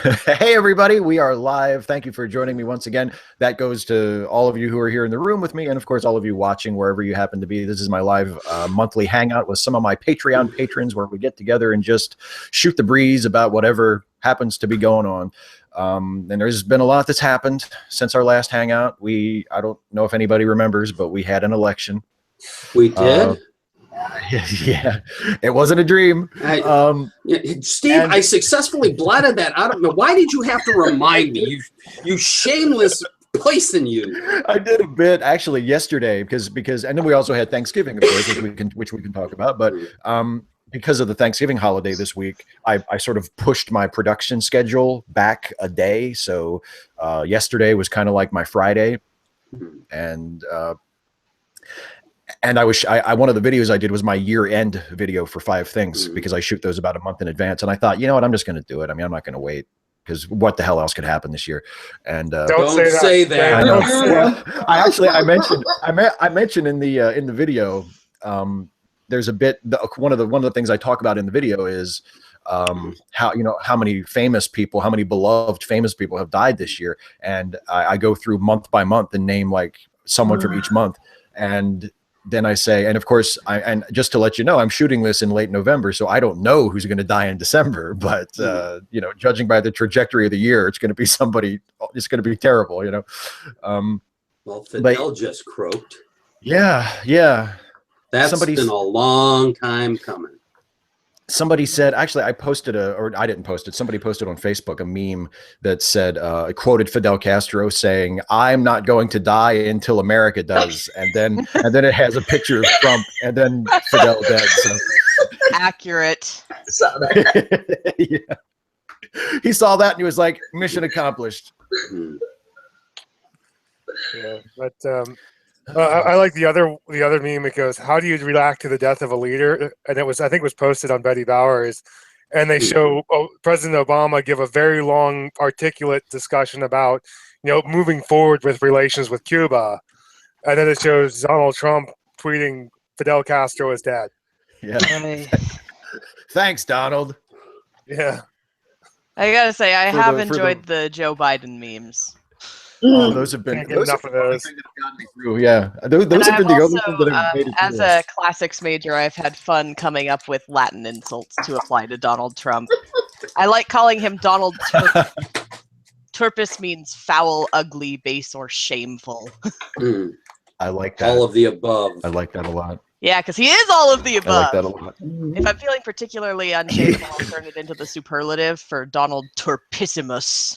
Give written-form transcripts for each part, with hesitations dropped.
Hey, everybody, we are live. Thank you for joining me once again. That goes to all of you who are here in the room with me, and of course, all of you watching wherever you happen to be. This is my live monthly hangout with some of my Patreon patrons where we get together and just shoot the breeze about whatever happens to be going on. And there's been a lot that's happened since our last hangout. I don't know if anybody remembers, but we had an election. We did? Yeah, it wasn't a dream. Steve, I successfully blotted that out of me. Why did you have to remind me? You shameless poison, you. I did a bit actually yesterday because and then we also had Thanksgiving, of course, which we can talk about. But because of the Thanksgiving holiday this week, I sort of pushed my production schedule back a day. So yesterday was kind of like my Friday, and one of the videos I did was my year-end video for 5 things because I shoot those about a month in advance. And I thought, you know what, I'm just going to do it. I mean, I'm not going to wait because what the hell else could happen this year? And don't say that. I know. Well, I mentioned in the video. There's a bit. One of the things I talk about in the video is how many famous people, how many beloved famous people have died this year, and I go through month by month and name like someone from each month, and then I say, and of course, and just to let you know, I'm shooting this in late November, so I don't know who's going to die in December. But judging by the trajectory of the year, it's going to be somebody. It's going to be terrible, you know. Well, Fidel just croaked. Yeah. That's been a long time coming. Somebody said, actually, I posted or I didn't post it. Somebody posted on Facebook a meme that said, quoted Fidel Castro saying, "I'm not going to die until America does." And then it has a picture of Trump and then Fidel dead. So. Accurate. Yeah. He saw that and he was like, mission accomplished. Yeah, but I like the other meme. It goes, "How do you react to the death of a leader?" And I think it was posted on Betty Bowers, and they show President Obama give a very long, articulate discussion about moving forward with relations with Cuba, and then it shows Donald Trump tweeting Fidel Castro is dead. Yeah. Thanks, Donald. Yeah. I gotta say, I have enjoyed the Joe Biden memes. Oh, those have been enough of those. Yeah, those have been the only things that have made it as a classics major, I've had fun coming up with Latin insults to apply to Donald Trump. I like calling him Donald Turp. Turpus means foul, ugly, base, or shameful. I like that. All of the above. I like that a lot. Yeah, because he is all of the above. I like that a lot. If I'm feeling particularly unshameable, I'll turn it into the superlative for Donald Turpissimus.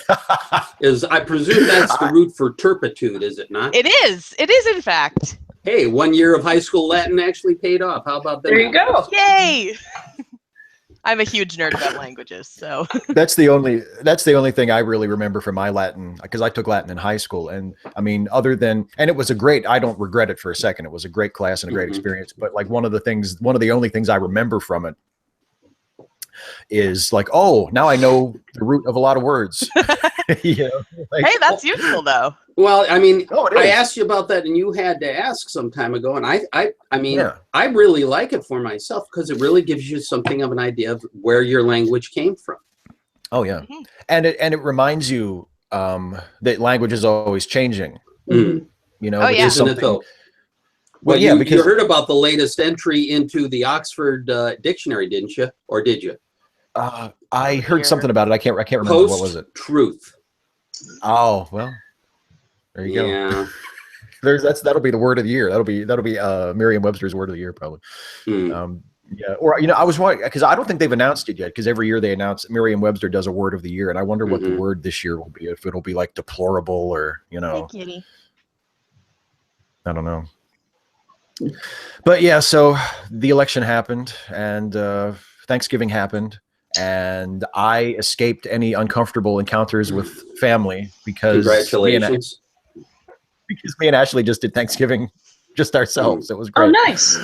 I presume that's the root for turpitude, is it not? It is. It is, in fact. Hey, 1 year of high school Latin actually paid off. How about that? There you go. Yay! I'm a huge nerd about languages, so that's the only thing I really remember from my Latin, because I took Latin in high school, and I mean, and it was I don't regret it for a second. It was a great class and a great experience. But like one of the only things I remember from it is like, oh, now I know the root of a lot of words. Hey, that's useful though. Well, I mean, I asked you about that and you had to ask some time ago. And I really like it for myself because it really gives you something of an idea of where your language came from. Oh yeah. And it reminds you that language is always changing. Oh yeah. Isn't it though? Well, yeah, because you heard about the latest entry into the Oxford dictionary, didn't you? Or did you? I heard something about it. I can't remember. What was it? Truth. Oh well, there you go. That'll be the word of the year. That'll be Merriam-Webster's word of the year probably. Yeah, or I was wondering because I don't think they've announced it yet. Because every year they announce Merriam-Webster does a word of the year, and I wonder what the word this year will be. If it'll be like deplorable or Hey, kitty. I don't know. But yeah, so the election happened, and Thanksgiving happened, and I escaped any uncomfortable encounters with family because congratulations. Because me and Ashley just did Thanksgiving just ourselves. It was great. Oh, nice.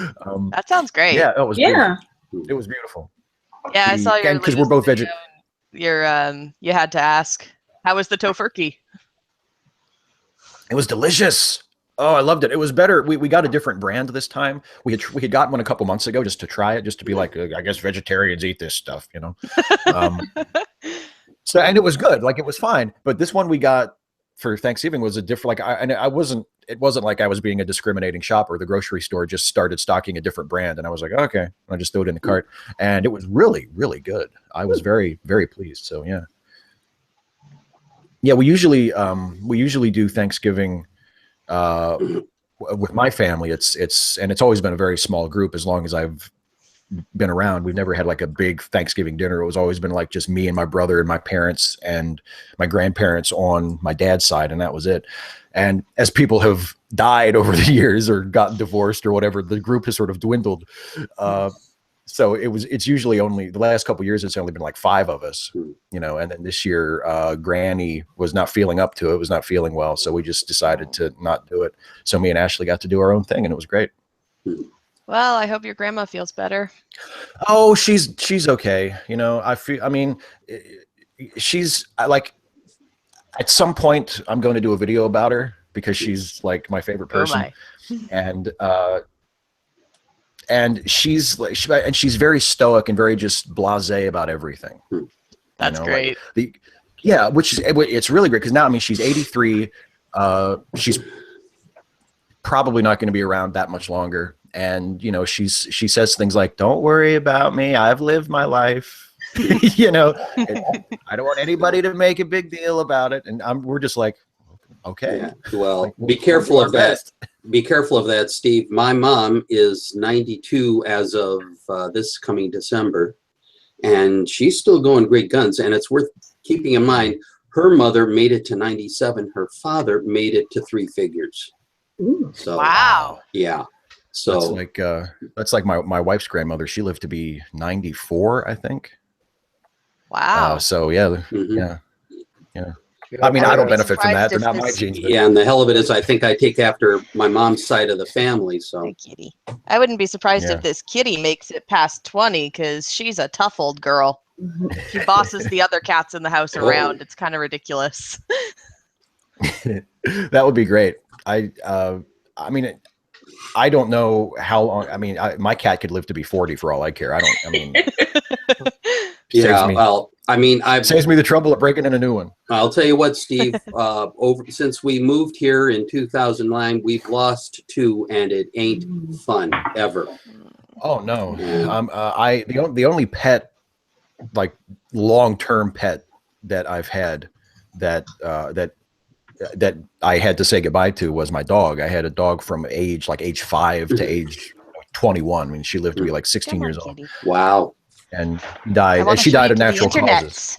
That sounds great. Yeah, it was. Yeah, beautiful. It was beautiful. Yeah, I saw your. Because we're both vegetarian. You had to ask, how was the tofurkey? It was delicious. Oh, I loved it. It was better. We got a different brand this time. We had gotten one a couple months ago just to try it, just to be like, I guess vegetarians eat this stuff, you know. So and it was good, like it was fine. But this one we got for Thanksgiving was a different. Like I wasn't. It wasn't like I was being a discriminating shopper. The grocery store just started stocking a different brand, and I was like, okay. And I just threw it in the cart, and it was really, really good. I was very, very pleased. So yeah, yeah. We usually do Thanksgiving. With my family, it's always been a very small group as long as I've been around. We've never had like a big Thanksgiving dinner. It was always been like just me and my brother and my parents and my grandparents on my dad's side, and that was it. And as people have died over the years or gotten divorced or whatever, the group has sort of dwindled. So it's usually only the last couple of years, it's only been like 5 of us, you know, and then this year, Granny was not feeling up to it, was not feeling well. So we just decided to not do it. So me and Ashley got to do our own thing, and it was great. Well, I hope your grandma feels better. Oh, she's okay. You know, she's like, at some point I'm going to do a video about her because she's like my favorite person. And she's like, she's very stoic and very just blasé about everything. That's great. Like which is, it's really great because now, I mean, she's 83. She's probably not going to be around that much longer. And, you know, she says things like, don't worry about me. I've lived my life, you know, I don't want anybody to make a big deal about it. And we're just like, okay. Yeah. Well, like, be careful of that. Be careful of that, Steve. My mom is 92 as of this coming December, and she's still going great guns. And it's worth keeping in mind, her mother made it to 97. Her father made it to 3 figures. So, wow. Yeah. So that's like my wife's grandmother. She lived to be 94, I think. Wow. So yeah, yeah. I mean, I don't benefit from that. They're not my genes. Yeah, and the hell of it is, I think I take after my mom's side of the family. So, hey, kitty. I wouldn't be surprised if this kitty makes it past 20 because she's a tough old girl. She bosses the other cats in the house around. It's kind of ridiculous. That would be great. I mean, I don't know how long. I mean, my cat could live to be 40 for all I care. Yeah, well, I mean, saves me the trouble of breaking in a new one. I'll tell you what, Steve. Since we moved here in 2009, we've lost 2, and it ain't fun ever. Oh no, the only pet, like long-term pet that I've had that I had to say goodbye to was my dog. I had a dog from age 5 to age 21. I mean, she lived to be like 16 years old. Wow. And died. And she died of natural causes.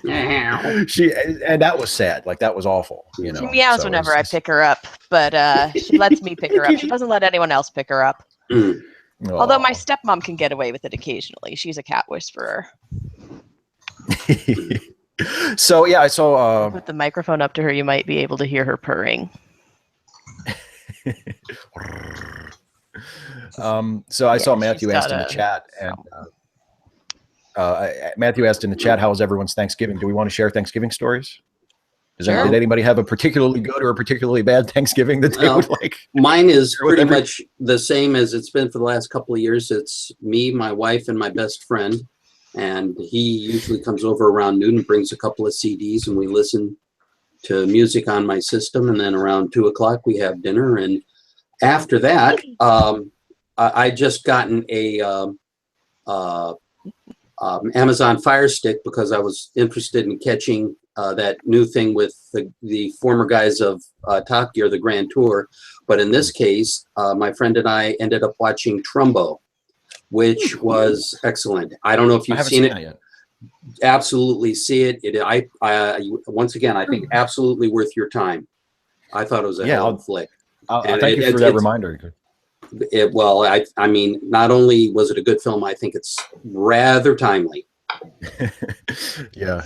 And that was sad. Like, that was awful. You know, she meows whenever I pick her up, but she lets me pick her up. She doesn't let anyone else pick her up. Although my stepmom can get away with it occasionally. She's a cat whisperer. So yeah, I saw. Put the microphone up to her. You might be able to hear her purring. So I saw Matthew asked in the chat, and Matthew asked in the chat, how was everyone's Thanksgiving? Do we want to share Thanksgiving stories? Did anybody have a particularly good or a particularly bad Thanksgiving that they would like? Mine is pretty much the same as it's been for the last couple of years. It's me, my wife, and my best friend. And he usually comes over around noon and brings a couple of CDs, and we listen to music on my system. And then around 2 o'clock, we have dinner. And after that, I just gotten a Amazon Fire Stick because I was interested in catching that new thing with the former guys of Top Gear, the Grand Tour. But in this case, my friend and I ended up watching Trumbo, which was excellent. I don't know if you've seen it yet. Absolutely see it. Once again, I think absolutely worth your time. I thought it was a hell of a flick. Thank you for that reminder. I mean, not only was it a good film, I think it's rather timely. Yeah,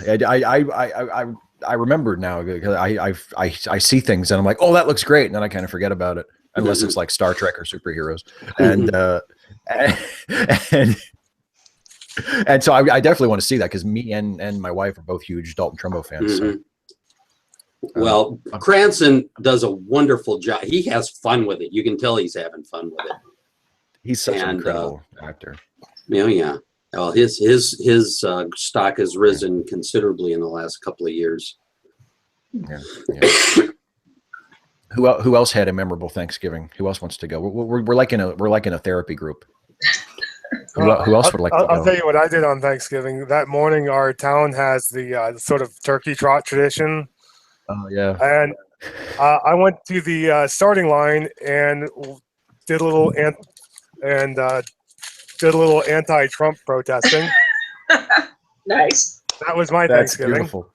I remember now because I see things and I'm like, oh, that looks great, and then I kind of forget about it unless it's like Star Trek or superheroes, and so I definitely want to see that because me and my wife are both huge Dalton Trumbo fans. So. Well, Cranston does a wonderful job. He has fun with it. You can tell he's having fun with it. He's such an incredible actor. Yeah. Well, his stock has risen considerably in the last couple of years. Yeah. Who else had a memorable Thanksgiving? Who else wants to go? We're like in a therapy group. Who else would like to go? I'll tell you what I did on Thanksgiving. That morning, our town has the sort of turkey trot tradition. Oh yeah. And I went to the starting line and did a little anti-Trump protesting. Nice. That was my That's Thanksgiving. beautiful.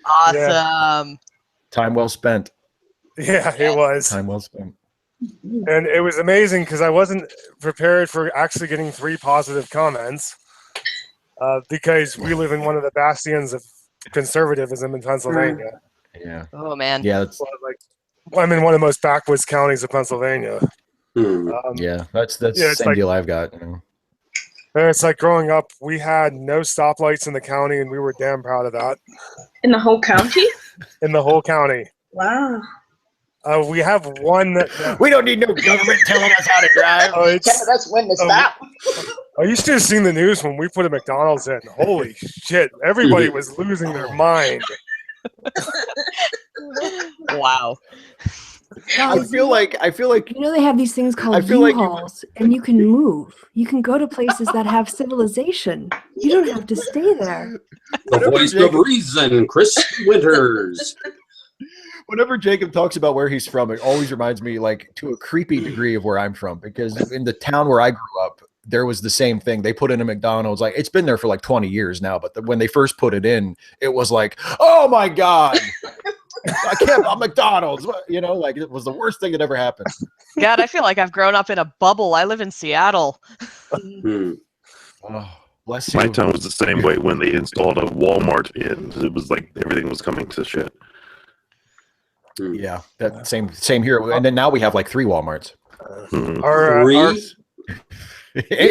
Awesome. Yeah. Time well spent. Yeah, it was. Time well spent. And it was amazing because I wasn't prepared for actually getting 3 positive comments because we live in one of the bastions of conservatism in Pennsylvania. Yeah. Oh man. Yeah. That's, I'm in one of the most backwoods counties of Pennsylvania. yeah. That's the same deal I've got. You know. And it's like growing up, we had no stoplights in the county, and we were damn proud of that. In the whole county? In the whole county. Wow. We have one. We don't need no government telling us how to drive. Telling us when to stop. You should have seen the news when we put a McDonald's in. Holy shit. Everybody was losing their mind. Wow. I feel like they have these things called U-Hauls, and you can move. You can go to places that have civilization. You don't have to stay there. The voice of reason, Chris Winters. Whenever Jacob talks about where he's from, it always reminds me, like, to a creepy degree of where I'm from, because in the town where I grew up, there was the same thing. They put in a McDonald's. Like, it's been there for like 20 years now, but when they first put it in, it was like, oh my God, I can't, I'm McDonald's. You know, like, it was the worst thing that ever happened. God, I feel like I've grown up in a bubble. I live in Seattle. Oh, bless you. My town was the same way when they installed a Walmart in. It was like everything was coming to shit. Yeah, that same here. And then now we have like 3 Walmarts.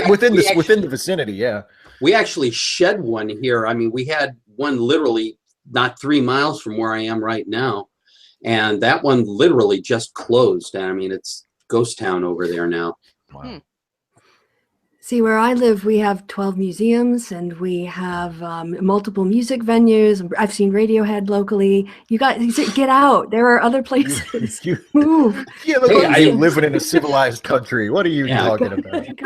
Within the vicinity, yeah. We actually shed one here. I mean, we had one literally not 3 miles from where I am right now, and that one literally just closed. I mean, it's ghost town over there now. Wow. See, where I live, we have 12 museums, and we have multiple music venues. I've seen Radiohead locally. You get out. There are other places. Move. Yeah, look, you living in a civilized country. What are you talking about?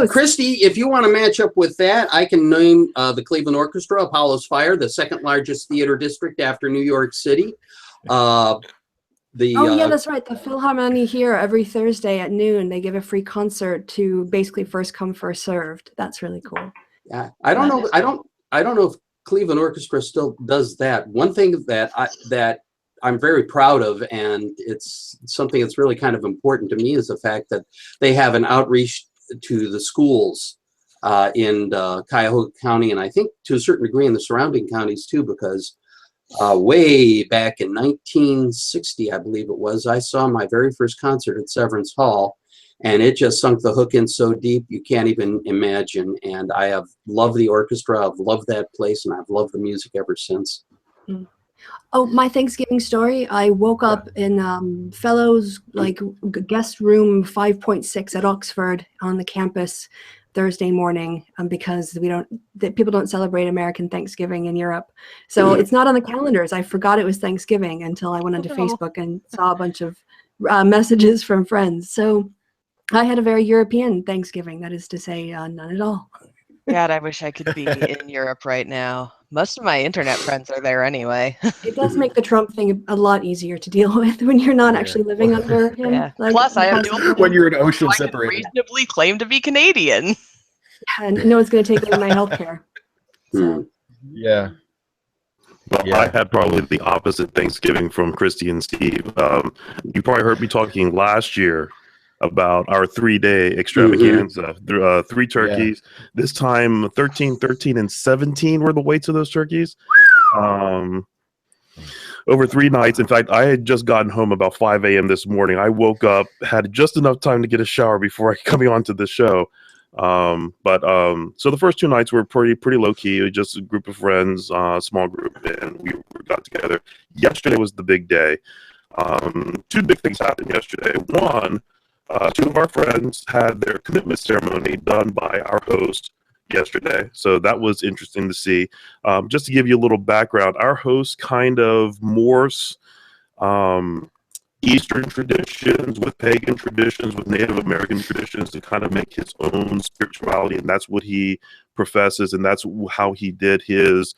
Christy, if you want to match up with that, I can name the Cleveland Orchestra, Apollo's Fire, the 2nd largest theater district after New York City. Yeah, that's right. The Philharmonie here every Thursday at noon, they give a free concert to basically first come, first served. That's really cool. Yeah, I don't know. I don't know if Cleveland Orchestra still does that. One thing that I'm very proud of, and it's something that's really kind of important to me, is the fact that they have an outreach to the schools in Cuyahoga County, and I think to a certain degree in the surrounding counties too, because way back in 1960, I believe it was, I saw my very first concert at Severance Hall, and it just sunk the hook in so deep you can't even imagine. And I have loved the orchestra, I've loved that place, and I've loved the music ever since. Oh, my Thanksgiving story. I woke up in Fellows guest room 5.6 at Oxford on the campus Thursday morning because people don't celebrate American Thanksgiving in Europe. So it's not on the calendars. I forgot it was Thanksgiving until I went onto Facebook and saw a bunch of messages from friends. So I had a very European Thanksgiving, that is to say, none at all. God, I wish I could be in Europe right now. Most of my internet friends are there anyway. It does make the Trump thing a lot easier to deal with when you're not actually living under him. Yeah. Plus, I have when you're an ocean so separated. I can reasonably claim to be Canadian. And no one's going to take away my health care. So. Yeah. Well, yeah. I had probably the opposite Thanksgiving from Christy and Steve. You probably heard me talking last year about our 3-day extravaganza. 3 turkeys. Yeah. This time, 13, 13, and 17 were the weights of those turkeys. Over 3 nights. In fact, I had just gotten home about 5 a.m. this morning. I woke up, had just enough time to get a shower before coming onto the show. So the first 2 nights were pretty low key. It was just a group of friends, small group, and we got together. Yesterday was the big day. 2 big things happened yesterday. One, 2 of our friends had their commitment ceremony done by our host yesterday. So that was interesting to see. Just to give you a little background, our host kind of morphs Eastern traditions with pagan traditions, with Native American traditions to kind of make his own spirituality. And that's what he professes. And that's how he did his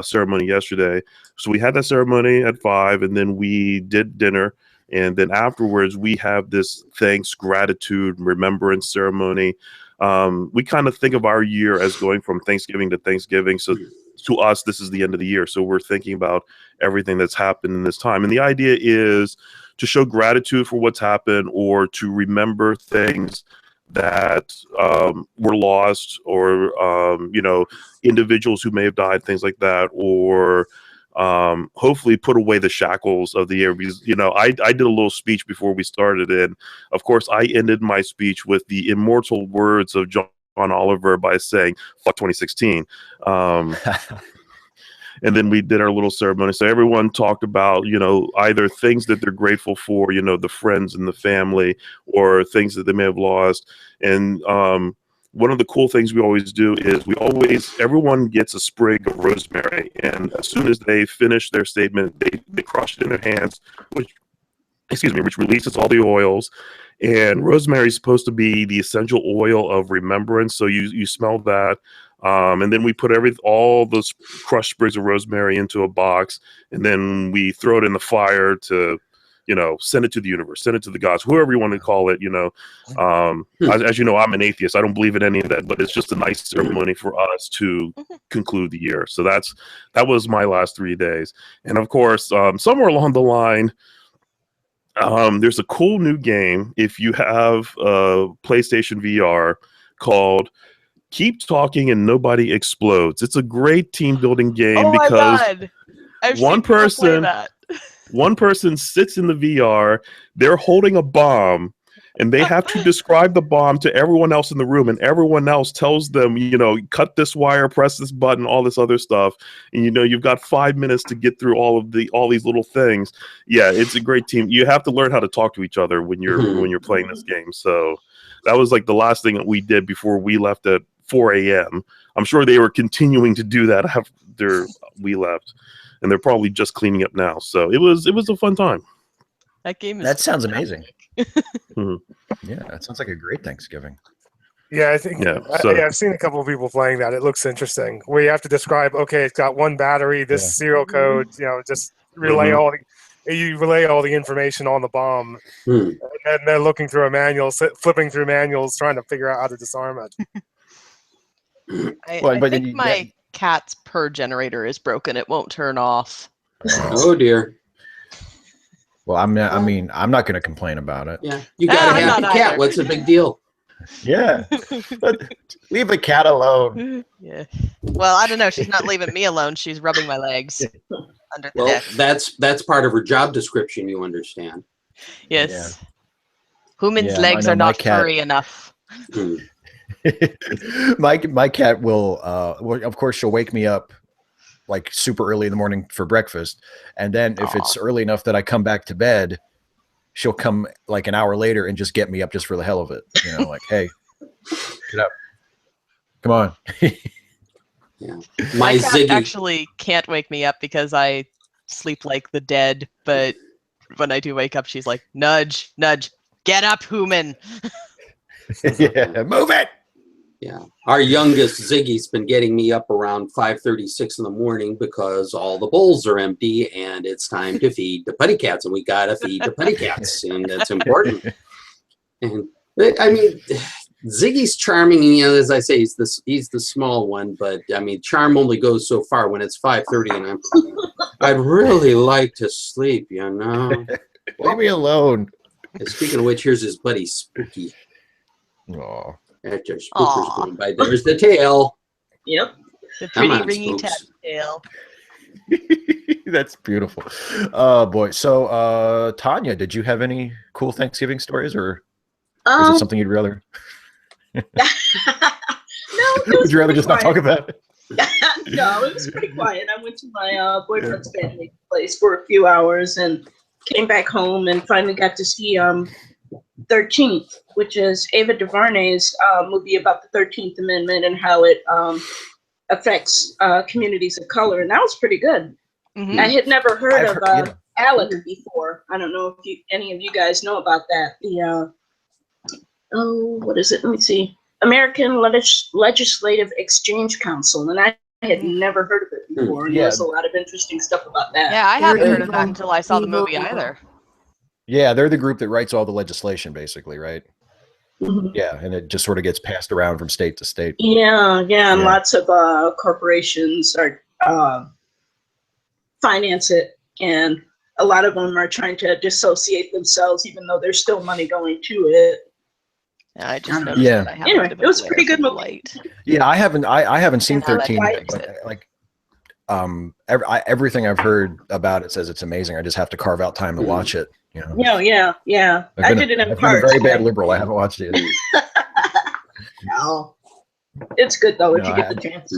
ceremony yesterday. So we had that ceremony at 5, and then we did dinner. And then afterwards, we have this thanks, gratitude, remembrance ceremony. We kind of think of our year as going from Thanksgiving to Thanksgiving. So to us, this is the end of the year. So we're thinking about everything that's happened in this time. And the idea is to show gratitude for what's happened, or to remember things that were lost, or, individuals who may have died, things like that, or hopefully put away the shackles of the year. Because, I did a little speech before we started, and of course I ended my speech with the immortal words of John Oliver by saying, "Fuck 2016." And then we did our little ceremony. So everyone talked about, either things that they're grateful for, the friends and the family, or things that they may have lost. And one of the cool things we always do is everyone gets a sprig of rosemary. And as soon as they finish their statement, they crush it in their hands, which releases all the oils. And rosemary is supposed to be the essential oil of remembrance. So you smell that. And then we put all those crushed sprigs of rosemary into a box, and then we throw it in the fire to, send it to the universe, send it to the gods, whoever you want to call it. As you know, I'm an atheist. I don't believe in any of that, but it's just a nice ceremony for us to conclude the year. So that was my last 3 days. And of course, somewhere along the line, there's a cool new game if you have a PlayStation VR called Keep Talking and Nobody Explodes. It's a great team building game because one person sits in the VR, they're holding a bomb, and they have to describe the bomb to everyone else in the room, and everyone else tells them, cut this wire, press this button, all this other stuff. And you've got 5 minutes to get through all these little things. Yeah, it's a great team. You have to learn how to talk to each other when you're playing this game. So that was like the last thing that we did before we left at 4 a.m. I'm sure they were continuing to do that after we left, and they're probably just cleaning up now. So it was a fun time. That sounds amazing. Yeah, that sounds like a great Thanksgiving. Yeah, I think I've seen a couple of people playing that. It looks interesting. Where you have to describe, okay, it's got 1 battery, this serial code, just relay all the information on the bomb, and they're looking through a manual, flipping through manuals, trying to figure out how to disarm it. I think my cat's purr generator is broken. It won't turn off. Oh dear. Well, I'm not going to complain about it. Yeah, you got a happy cat. What's the big deal? Yeah, but leave the cat alone. Yeah. Well, I don't know. She's not leaving me alone. She's rubbing my legs under the deck. That's part of her job description. You understand? Yes. Yeah. Human's legs are not furry enough. My cat will, of course, she'll wake me up like super early in the morning for breakfast, and then if it's early enough that I come back to bed, she'll come like an hour later and just get me up just for the hell of it. Like, hey, get up, come on. Yeah, my cat actually can't wake me up because I sleep like the dead. But when I do wake up, she's like, nudge, nudge, get up, human. Yeah, move it. Yeah, our youngest Ziggy's been getting me up around 5:36 in the morning because all the bowls are empty and it's time to feed the putty cats, and we gotta feed the putty cats, and that's important. And I mean, Ziggy's charming, as I say, he's the small one, but I mean, charm only goes so far. When it's 5:30 and I'd really like to sleep, Leave me alone. And speaking of which, here's his buddy Spooky. Oh. After Spooker's going by, there's the tail. Yep. The pretty ringy tail. That's beautiful. Oh boy. So Tanya, did you have any cool Thanksgiving stories, or is it something you'd rather? it was Would you rather pretty just not talk quiet. about it? No, it was pretty quiet. I went to my boyfriend's family place for a few hours and came back home and finally got to see 13th, which is Ava DuVernay's movie about the 13th Amendment and how it affects communities of color. And that was pretty good. Mhm. I had never heard I've of heard- yeah. ALEC before. I don't know if any of you guys know about that. The what is it? Let me see. American Legislative Exchange Council, and I had never heard of it before. And Yeah. there's a lot of interesting stuff about that. Yeah, I haven't They're heard of that evil. until I saw the movie Evil. either. Yeah, they're the group that writes all the legislation, basically, right? Mhm. Yeah, and it just sort of gets passed around from state to state. Yeah, and Yeah. lots of corporations are finance it, and a lot of them are trying to dissociate themselves, even though there's still money going to it. Yeah, I just noticed Yeah. that I have Anyway, a bit of it was a a pretty glare good from the movie. light. Yeah, I haven't seen Yeah, that's 13 why I yet, fixed but it. like everything I've heard about it says it's amazing. I just have to carve out time to watch it. You know, Yeah. I did it in I've been a parts. very bad liberal. I haven't watched it. No. It's good though if No, you get the chance.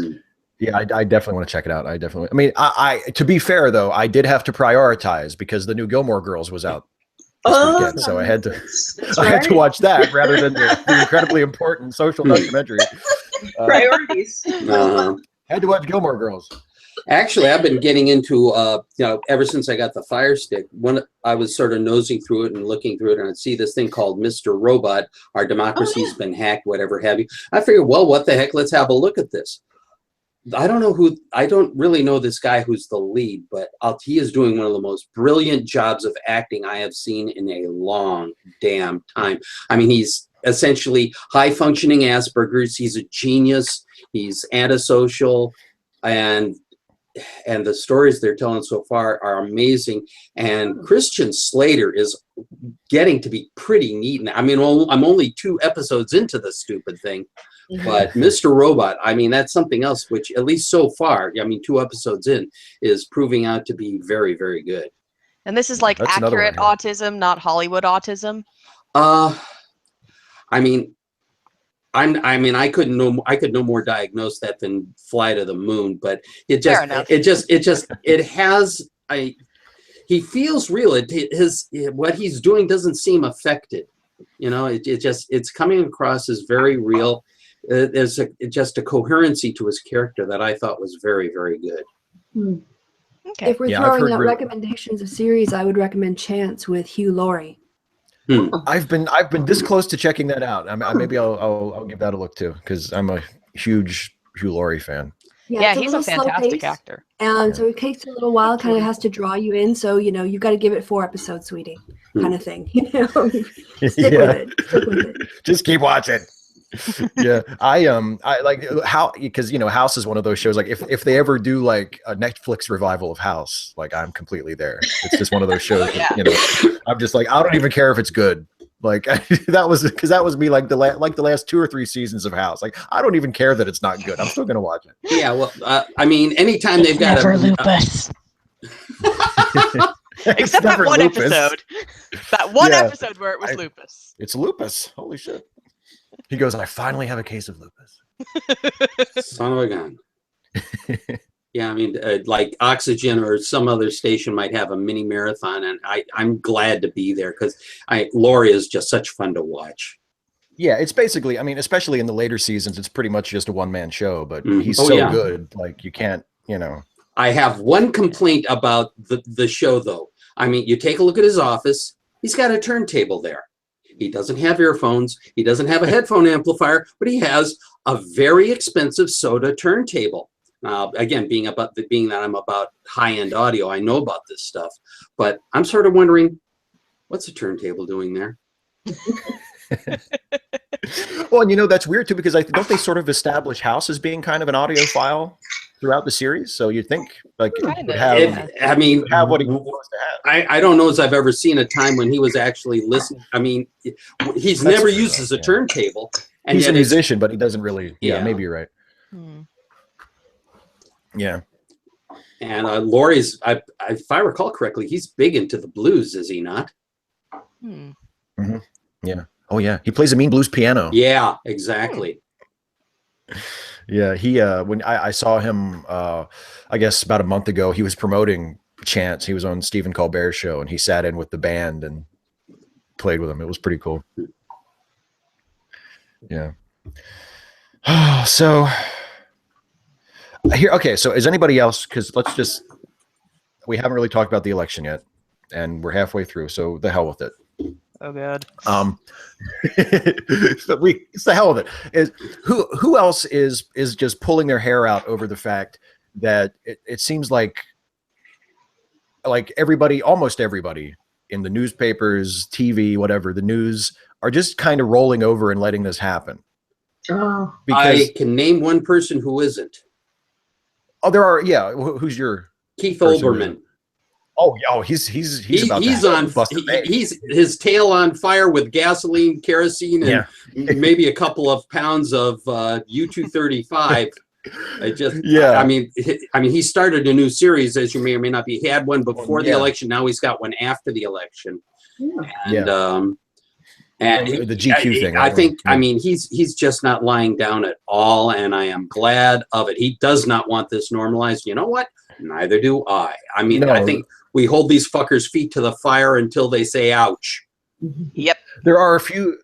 Yeah, I definitely want to check it out. I mean, I to be fair though, I did have to prioritize because the new Gilmore Girls was out this weekend, so I had to That's I had to right. watch that rather than the incredibly important social documentary. Priorities. Uh-huh. Had to watch Gilmore Girls. Actually, I've been getting into, ever since I got the Fire Stick, when I was sort of nosing through it and looking through it, and I'd see this thing called Mr. Robot, Our Democracy's Been Hacked, whatever have you. I figured, well, what the heck, let's have a look at this. I don't really know this guy who's the lead, but he is doing one of the most brilliant jobs of acting I have seen in a long damn time. I mean, he's essentially high-functioning Asperger's. He's a genius. He's antisocial, and the stories they're telling so far are amazing. And Christian Slater is getting to be pretty neat. And I mean, I'm only 2 episodes into the stupid thing, but Mr. Robot, I mean, that's something else, which at least so far, I mean, 2 episodes in, is proving out to be very, very good. And this is like That's another accurate one, autism, not Hollywood autism. I mean, I could no more diagnose that than fly to the moon, but he feels real. What he's doing doesn't seem affected. You know, it's coming across as very real. There's just a coherency to his character that I thought was very, very good. Okay. If we're Yeah, I've throwing heard out really- recommendations of series, I would recommend Chance with Hugh Laurie. I've been this close to checking that out. Maybe I'll give that a look too because I'm a huge Hugh Laurie fan. Yeah, it's he's a little slow fantastic pace, actor. and so it takes a little while. Kind of has to draw you in. So you got to give it 4 episodes, sweetie, kind of thing. Stick with it. Stick with it. Just keep watching. Yeah, I like how because House is one of those shows. Like if they ever do like a Netflix revival of House, like I'm completely there. It's just one of those shows. That, I'm just like I don't even care if it's good. Like that was me like the last 2 or 3 seasons of House. Like I don't even care that it's not good. I'm still gonna watch it. Yeah, well, I mean, anytime they've got lupus. It's Except that never one lupus. episode. That one Yeah. episode where it was lupus. It's lupus. Holy shit. He goes, I finally have a case of lupus. son of a gun. Yeah, I mean, like Oxygen or some other station might have a mini marathon, and I'm glad to be there because Laurie is just such fun to watch. Yeah, it's basically, I mean, especially in the later seasons, it's pretty much just a one-man show, but he's Oh, so yeah. good. Like you can't, I have one complaint about the show, though. I mean, you take a look at his office. He's got a turntable there. He doesn't have earphones. He doesn't have a headphone amplifier, but he has a very expensive soda turntable. Again, being that I'm about high-end audio, I know about this stuff. But I'm sort of wondering, what's a turntable doing there? Well, and that's weird too, because don't they sort of establish House as being kind of an audiophile throughout the series? So you'd think like it Kind would of, have, yeah. I mean, have what he was supposed to have. I don't know as I've ever seen a time when he was actually listening. I mean, he's That's never true, uses a yeah. turntable. And He's a yet it's- musician, but he doesn't really. Yeah, Yeah. maybe you're right. Yeah. And Laurie's, if I recall correctly, he's big into the blues, is he not? Hmm. Yeah. Oh yeah, he plays a mean blues piano. Yeah, exactly. Yeah, he when I saw him, I guess about a month ago, he was promoting Chance. He was on Stephen Colbert's show, and he sat in with the band and played with him. It was pretty cool. Yeah. So here, okay. So is anybody else? Because we haven't really talked about the election yet, and we're halfway through. So the hell with it. Oh god. It's the hell of it. Is who else is just pulling their hair out over the fact that it seems like everybody, almost everybody in the newspapers, TV, whatever, the news are just kind of rolling over and letting this happen. Oh, Because I can name one person who isn't. there are, yeah. Who's your Keith person? Olbermann. Oh, he's about He's to on. bust a leg. He's his tail on fire with gasoline, kerosene, and maybe a couple of pounds of U-235. I mean, he started a new series, as you may or may not be. He had one before the election. Now he's got one after the election. And the GQ thing. I think. I mean, he's just not lying down at all, and I am glad of it. He does not want this normalized. You know what? Neither do I. I mean, I think we hold these fuckers' feet to the fire until they say "ouch." Yep. There are a few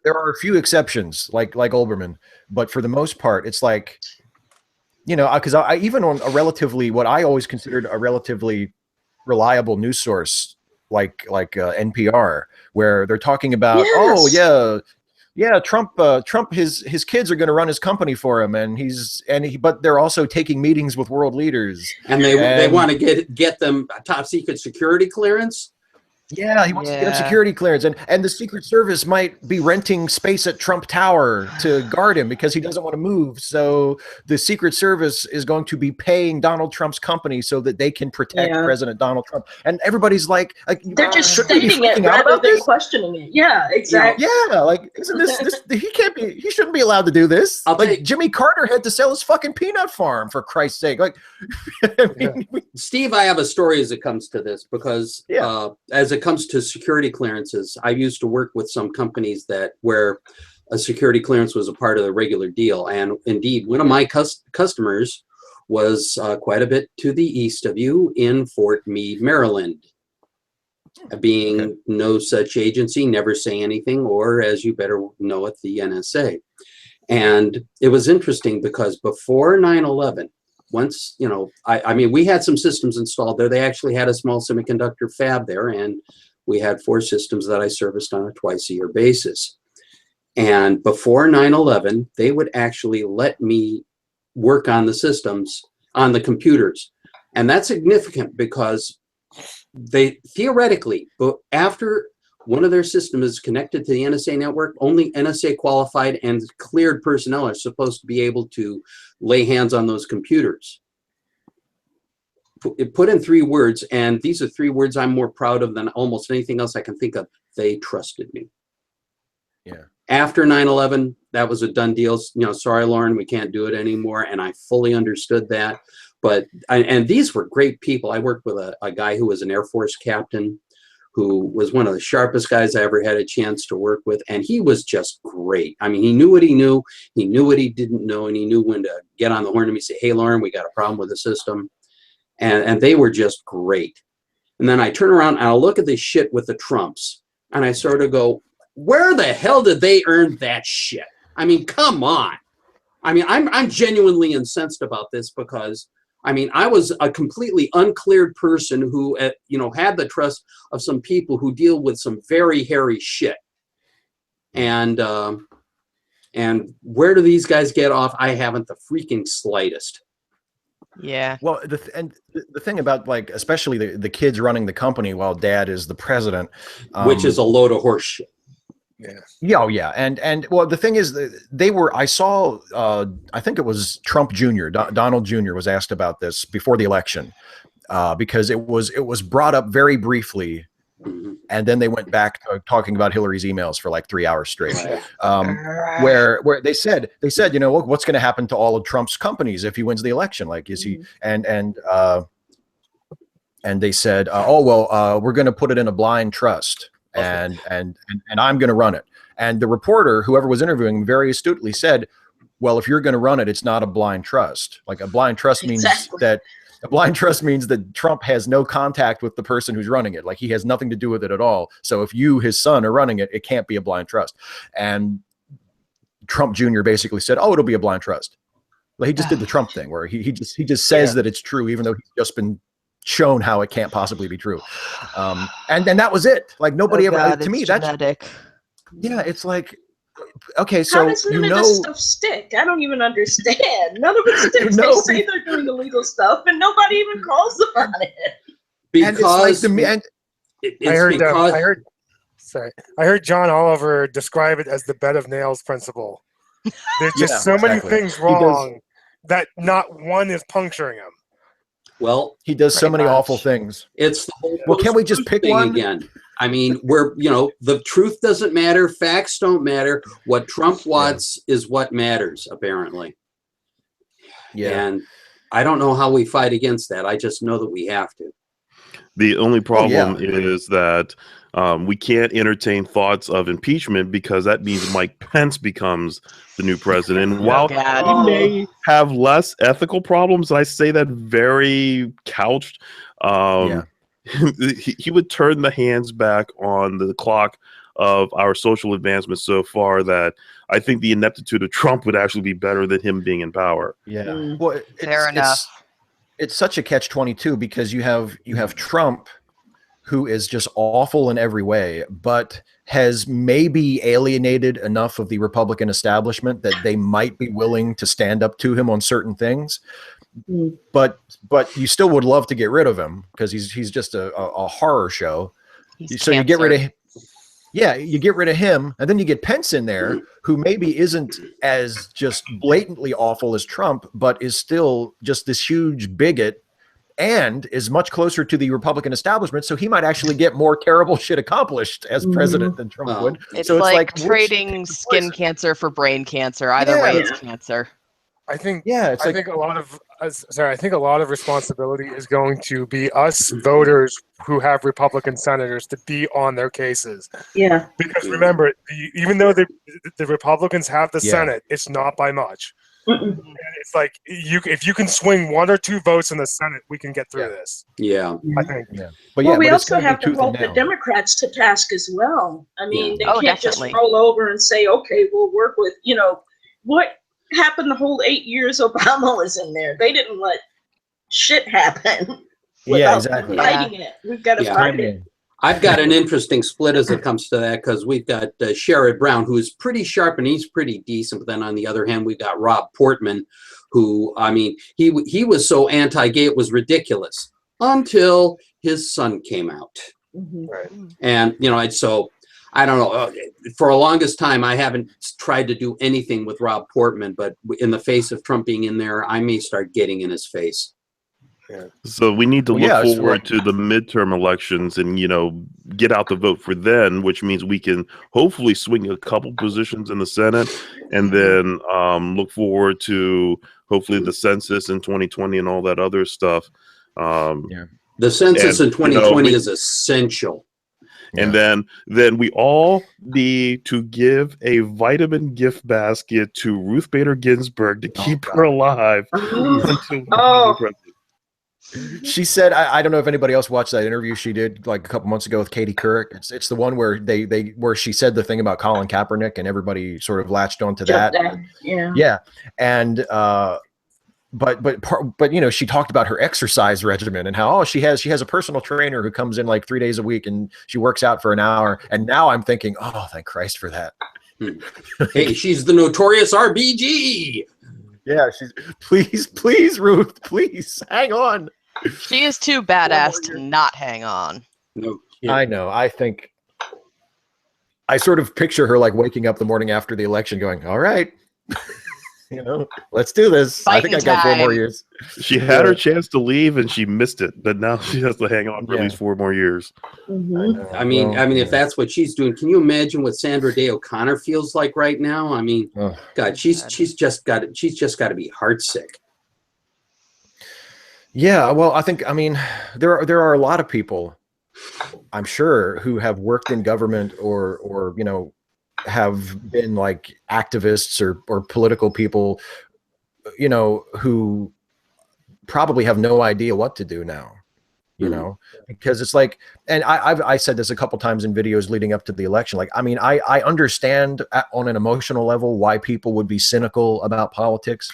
exceptions, like Olbermann, but for the most part, it's like, you know, because I even on a relatively, what I always considered a relatively reliable news source, like NPR, where they're talking about, Trump, his kids are going to run his company for him, but they're also taking meetings with world leaders, and they want to get them a top secret security clearance. Yeah, he wants to get a security clearance, and the Secret Service might be renting space at Trump Tower to guard him because he doesn't want to move. So the Secret Service is going to be paying Donald Trump's company so that they can protect President Donald Trump. And everybody's like they're just stating it rather than questioning it. Yeah, exactly. Yeah, like isn't this he shouldn't be allowed to do this. Jimmy Carter had to sell his fucking peanut farm, for Christ's sake. Like, I mean, Steve, I have a story as it comes to this, because as it comes to security clearances, I used to work with some companies where a security clearance was a part of the regular deal. And indeed, one of my customers was quite a bit to the east of you in Fort Meade, Maryland. Being no such agency, never say anything, or as you better know it, the NSA. And it was interesting because before 9/11, once, you know, I mean, we had some systems installed there. They actually had a small semiconductor fab there, and we had 4 systems that I serviced on a twice-a-year basis. And before 9/11, they would actually let me work on the systems, on the computers. And that's significant because they theoretically, but after one of their systems is connected to the NSA network, only NSA qualified and cleared personnel are supposed to be able to lay hands on those computers. It put in 3 words, and these are 3 words I'm more proud of than almost anything else I can think of. They trusted me. Yeah. After 9/11, that was a done deal. You know, sorry, Lauren, we can't do it anymore. And I fully understood that. But, and these were great people. I worked with a guy who was an Air Force captain, who was one of the sharpest guys I ever had a chance to work with. And he was just great. I mean, he knew what he knew what he didn't know, and he knew when to get on the horn to me and say, hey, Lauren, we got a problem with the system. And they were just great. And then I turn around and I look at this shit with the Trumps, and I sort of go, where the hell did they earn that shit? I mean, come on. I mean, I'm genuinely incensed about this because, I mean, I was a completely uncleared person who, you know, had the trust of some people who deal with some very hairy shit. And where do these guys get off? I haven't the freaking slightest. Yeah. Well, the thing about, like, especially the kids running the company while dad is the president, which is a load of horse shit. Yeah. And well, the thing is, I saw, I think it was Trump Jr., Donald Jr. was asked about this before the election, because it was brought up very briefly. And then they went back to talking about Hillary's emails for like 3 hours straight, where they said, you know, look, what's going to happen to all of Trump's companies if he wins the election? Like, is he, and they said, oh, well, we're going to put it in a blind trust, and I'm going to run it. And the reporter, whoever was interviewing him, very astutely said, well, if you're going to run it, it's not a blind trust. Like a blind trust means that Trump has no contact with the person who's running it. Like he has nothing to do with it at all. So if you, his son, are running it, it can't be a blind trust. And Trump Jr. basically said, oh, it'll be a blind trust. Well, he just did the Trump thing where he just says that it's true, even though he's just been shown how it can't possibly be true. And then that was it. Like nobody to me, genetic. Yeah, it's like, okay, so how does none of this stuff stick? I don't even understand. None of it sticks. They say they're doing illegal stuff, and nobody even calls them on it. Because I heard John Oliver describe it as the bed of nails principle. There's just so many things wrong that not one is puncturing him. Well, he does so many awful things. It's the whole well, can we just pick one again? I mean, the truth doesn't matter. Facts don't matter. What Trump wants is what matters, apparently. Yeah. And I don't know how we fight against that. I just know that we have to. The only problem is that we can't entertain thoughts of impeachment because that means Mike Pence becomes the new president. And while he may have less ethical problems, and I say that very couched, he would turn the hands back on the clock of our social advancements so far that I think the ineptitude of Trump would actually be better than him being in power. Yeah. Well, fair enough. It's such a catch-22 because you have Trump, who is just awful in every way, but has maybe alienated enough of the Republican establishment that they might be willing to stand up to him on certain things. But you still would love to get rid of him because he's just a horror show. So you get rid of you get rid of him, and then you get Pence in there, who maybe isn't as just blatantly awful as Trump, but is still just this huge bigot and is much closer to the Republican establishment. So he might actually get more terrible shit accomplished as president than Trump would. It's, so it's like trading skin cancer for brain cancer. Either way, it's cancer. I think I think a lot of responsibility is going to be us voters who have Republican senators to be on their cases. Yeah. Because remember, even though the Republicans have the Senate, it's not by much. And it's like if you can swing 1 or 2 votes in the Senate, we can get through this. Yeah. I think. But we also have to hold the Democrats to task as well. I mean, they can't just roll over and say, okay, we'll work with, what happened the whole 8 years Obama was in there. They didn't let shit happen without fighting it. We've got to fight it. I've got an interesting split as it comes to that because we've got Sherrod Brown, who is pretty sharp and he's pretty decent. But then on the other hand, we've got Rob Portman, who, I mean, he was so anti-gay it was ridiculous until his son came out. Right. And, so I don't know. For the longest time, I haven't tried to do anything with Rob Portman, but in the face of Trump being in there, I may start getting in his face. Yeah. So we need to look forward to the midterm elections and, get out the vote for then, which means we can hopefully swing a couple positions in the Senate and then look forward to hopefully the census in 2020 and all that other stuff. The census in 2020 is essential. And then we all need to give a vitamin gift basket to Ruth Bader Ginsburg to keep her alive. She said, I don't know if anybody else watched that interview she did like a couple months ago with Katie Couric. It's the one where where she said the thing about Colin Kaepernick and everybody sort of latched onto that. Yeah. And but she talked about her exercise regimen and how she has a personal trainer who comes in like 3 days a week and she works out for an hour. And now I'm thinking, oh, thank Christ for that. Hey, she's the notorious RBG. Yeah, please, Ruth, please hang on. She is too badass to not hang on. No, I know. I think I sort of picture her like waking up the morning after the election going, all right, let's do this. I think I got 4 more years. She had her chance to leave and she missed it, but now she has to hang on for at least 4 more years. I mean, if that's what she's doing, can you imagine what Sandra Day O'Connor feels like right now? I mean, God, she's just got to be heartsick. Yeah, well, I mean, there are a lot of people, I'm sure, who have worked in government or have been like activists or political people, you know, who probably have no idea what to do now, you know, because it's like, and I said this a couple times in videos leading up to the election. Like, I mean, I understand on an emotional level why people would be cynical about politics.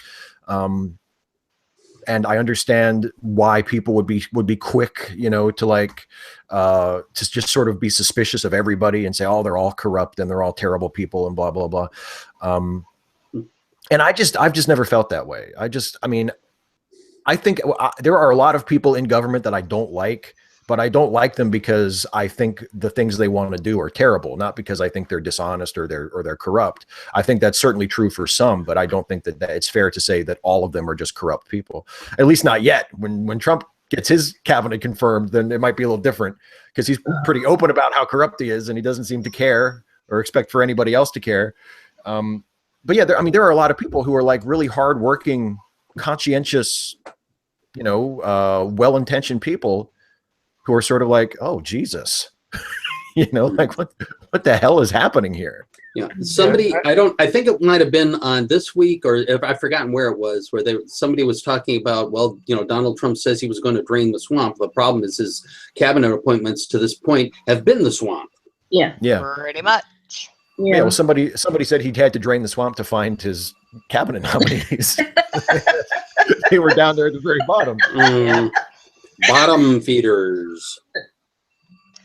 And I understand why people would be quick, you know, to like, to just sort of be suspicious of everybody and say, oh, they're all corrupt and they're all terrible people and blah, blah, blah. And I've just never felt that way. I mean, I think there are a lot of people in government that I don't like, but I don't like them because I think the things they want to do are terrible, not because I think they're dishonest or they're corrupt. I think that's certainly true for some, but I don't think that it's fair to say that all of them are just corrupt people. At least not yet. When Trump gets his cabinet confirmed, then it might be a little different because he's pretty open about how corrupt he is, and he doesn't seem to care or expect for anybody else to care. But yeah, there are a lot of people who are like really hardworking, conscientious, you know, well-intentioned people who are sort of like, oh, Jesus, you know, like what the hell is happening here? Yeah, somebody, I think it might have been on This Week, or if I've forgotten where it was, where somebody was talking about, well, you know, Donald Trump says he was going to drain the swamp. The problem is his cabinet appointments to this point have been the swamp. Yeah. Yeah. Pretty much. Yeah. Well, somebody said he had to drain the swamp to find his cabinet nominees. They were down there at the very bottom. Bottom feeders.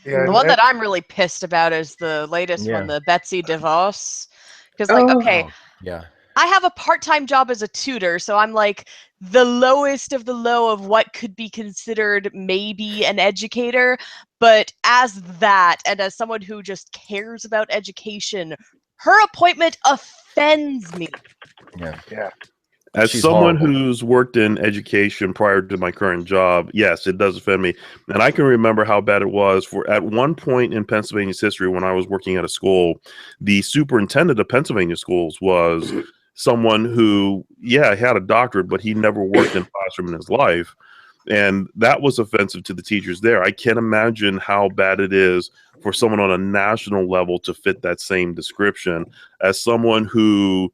Yeah, the one that I'm really pissed about is the latest one, the Betsy DeVos. Because, like, okay, yeah, I have a part-time job as a tutor, so I'm like the lowest of the low of what could be considered maybe an educator. But as that, and as someone who just cares about education, her appointment offends me. Yeah. As She's someone horrible. who's worked in education prior to my current job, yes, it does offend me. And I can remember how bad it was for at one point in Pennsylvania's history when I was working at a school, the superintendent of Pennsylvania schools was someone who, had a doctorate, but he never worked in a classroom in his life. And that was offensive to the teachers there. I can't imagine how bad it is for someone on a national level to fit that same description as someone who,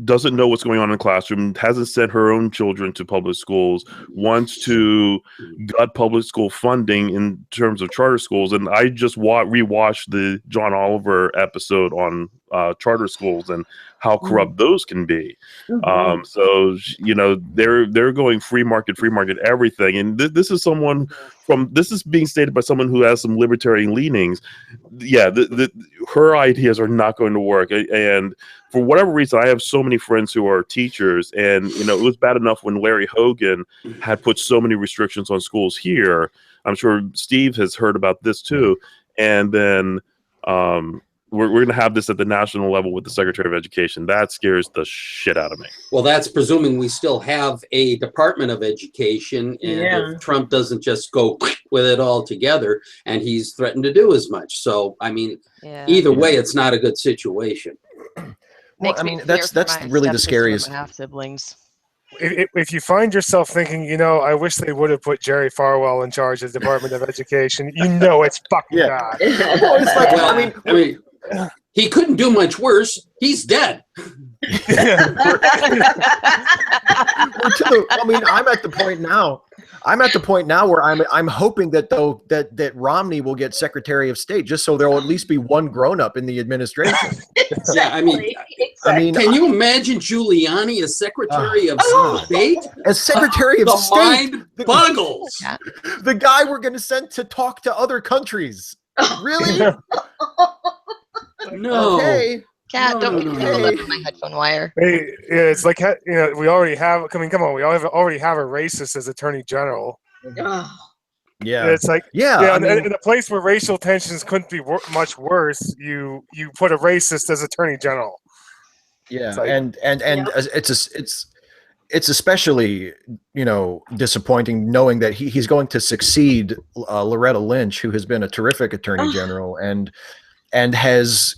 doesn't know what's going on in the classroom, hasn't sent her own children to public schools, wants to gut public school funding in terms of charter schools. And I just rewatched the John Oliver episode on charter schools and how corrupt those can be. So, you know, they're going free market everything. And this is someone this is being stated by someone who has some libertarian leanings. Yeah, her ideas are not going to work. And for whatever reason, I have so many friends who are teachers, and you know, it was bad enough when Larry Hogan had put so many restrictions on schools here. I'm sure Steve has heard about this too. And then we're going to have this at the national level with the Secretary of Education. That scares the shit out of me. Well, that's presuming we still have a Department of Education, and if Trump doesn't just go with it all together, and he's threatened to do as much. So, I mean, either way, it's not a good situation. Well, I mean, that's really the scariest. Half siblings. If you find yourself thinking, you know, I wish they would have put Jerry Falwell in charge of the Department of Education, you know it's fucking God. Well, it's like, I mean, he couldn't do much worse. He's dead. I mean, I'm at the point now where I'm hoping that that Romney will get Secretary of State, just so there will at least be one grown up in the administration. Yeah, I mean, can you imagine Giuliani as Secretary of State? As Secretary of State, mind boggles. The guy we're going to send to talk to other countries. Really? No. Okay. Cat, don't make me lip my headphone wire. Hey, yeah, it's like, you know, we already have. I mean, come on, we already have a racist as Attorney General. Yeah, it's like I mean, in a place where racial tensions couldn't be much worse, you put a racist as Attorney General. Yeah, it's like, and it's especially, you know, disappointing knowing that he's going to succeed Loretta Lynch, who has been a terrific Attorney General, and and has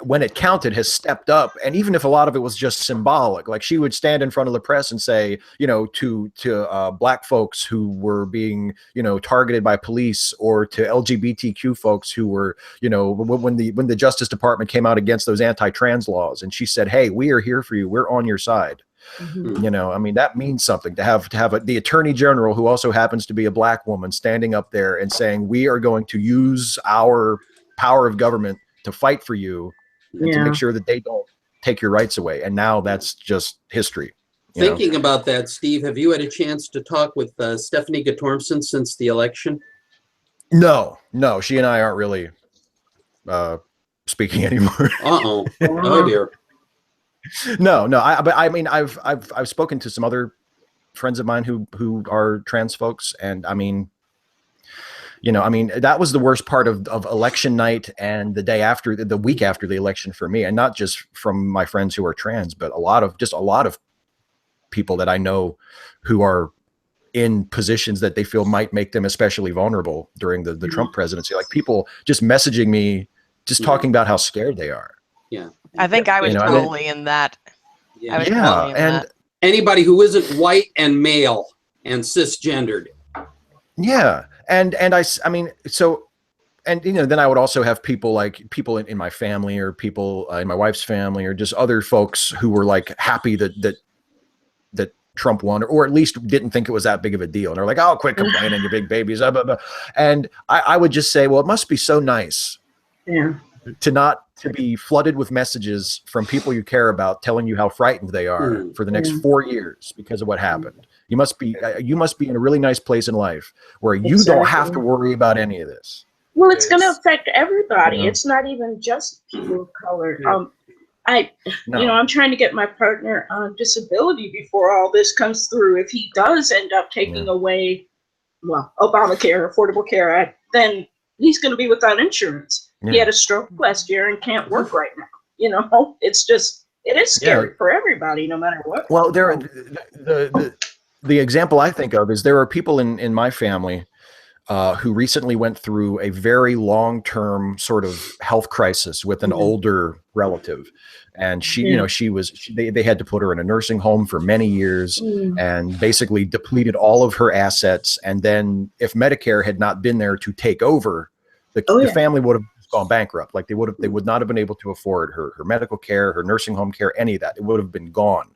when it counted, has stepped up. And even if a lot of it was just symbolic, like she would stand in front of the press and say, to black folks who were being targeted by police, or to LGBTQ folks who were when the Justice Department came out against those anti-trans laws, and she said, hey, we are here for you, we're on your side. I mean, that means something to have the Attorney General, who also happens to be a black woman, standing up there and saying, we are going to use our power of government to fight for you and to make sure that they don't take your rights away. And now that's just history. Thinking about that, Steve, have you had a chance to talk with Stephanie Gatormson since the election? No, she and I aren't really speaking anymore. Oh dear. No. I mean, I've spoken to some other friends of mine who are trans folks, and I mean, that was the worst part of election night and the week after the election for me, and not just from my friends who are trans, but a lot of people that I know who are in positions that they feel might make them especially vulnerable during the Trump presidency. Like people just messaging me, just talking about how scared they are. Yeah. I think I was probably in that. Yeah. I was probably in that. Anybody who isn't white and male and cisgendered. Yeah. And I mean, so, and, then I would also have people in my family, or people in my wife's family, or just other folks who were like happy that Trump won, or at least didn't think it was that big of a deal. And they're like, oh, quit complaining, you big babies. Blah, blah, blah. And I would just say, well, it must be so nice to be flooded with messages from people you care about telling you how frightened they are for the next 4 years because of what happened. You must be in a really nice place in life where you don't have to worry about any of this. Well, it's going to affect everybody. It's not even just people of color. I'm trying to get my partner on disability before all this comes through. If he does end up taking away, Obamacare, Affordable Care Act, then he's going to be without insurance. He had a stroke last year and can't work right now. It's just, it is scary for everybody, no matter what. Well, the example I think of is there are people in my family who recently went through a very long-term sort of health crisis with an older relative. And they had to put her in a nursing home for many years and basically depleted all of her assets. And then if Medicare had not been there to take over, the family would have gone bankrupt. Like they would not have been able to afford her medical care, her nursing home care, any of that. It would have been gone.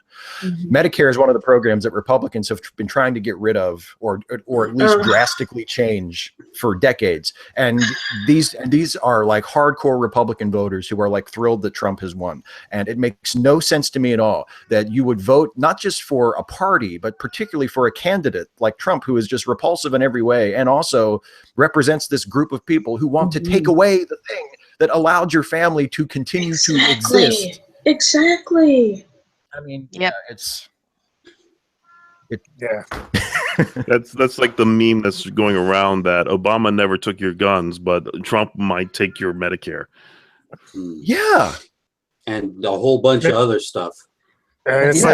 Medicare is one of the programs that Republicans have been trying to get rid of, or at least drastically change for decades. And these are like hardcore Republican voters who are like thrilled that Trump has won. And it makes no sense to me at all that you would vote not just for a party, but particularly for a candidate like Trump, who is just repulsive in every way and also represents this group of people who want to take away the thing that allowed your family to continue to exist. Exactly. I mean, that's like the meme that's going around that Obama never took your guns, but Trump might take your Medicare. Yeah, and a whole bunch of other stuff. And it's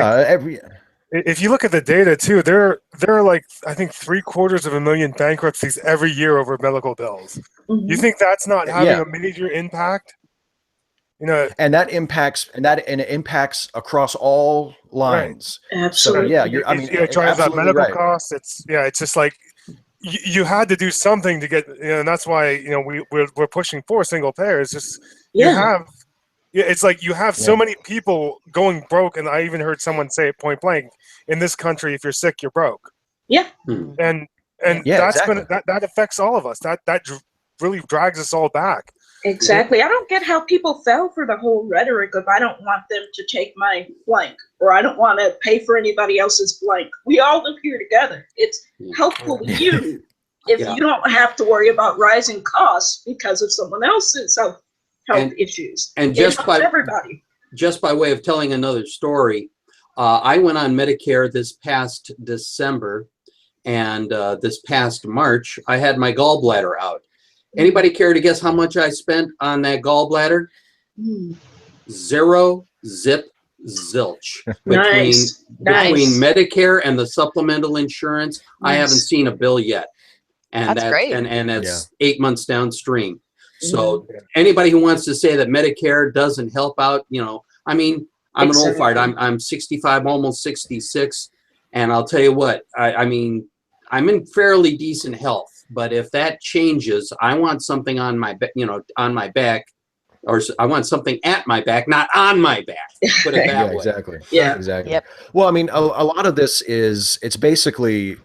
if you look at the data too, there are like I think 750,000 bankruptcies every year over medical bills. You think that's not having a major impact? And that impacts across all lines. Right. Absolutely. So, it drives up medical costs. It's just like you had to do something to get, and that's why we're pushing for single payer. It's just it's like you have so many people going broke, and I even heard someone say it point blank: in this country, if you're sick, you're broke. Yeah. And that's that affects all of us. That really drags us all back. Exactly. I don't get how people fell for the whole rhetoric of I don't want them to take my blank, or I don't want to pay for anybody else's blank. We all live here together. It's helpful to you if you don't have to worry about rising costs because of someone else's health issues. And everybody. Just by way of telling another story, I went on Medicare this past December, and this past March, I had my gallbladder out. Anybody care to guess how much I spent on that gallbladder? Zero, zip, zilch. Between Medicare and the supplemental insurance, I haven't seen a bill yet. And that's great. And it's 8 months downstream. So anybody who wants to say that Medicare doesn't help out, I mean, I'm an old fart. I'm 65, almost 66, and I'll tell you what. I mean, I'm in fairly decent health, but if that changes, I want something on my on my back, or I want something at my back, not on my back. Put it that way. Exactly. Yeah. Exactly. Yep. Well, I mean, a lot of this it's basically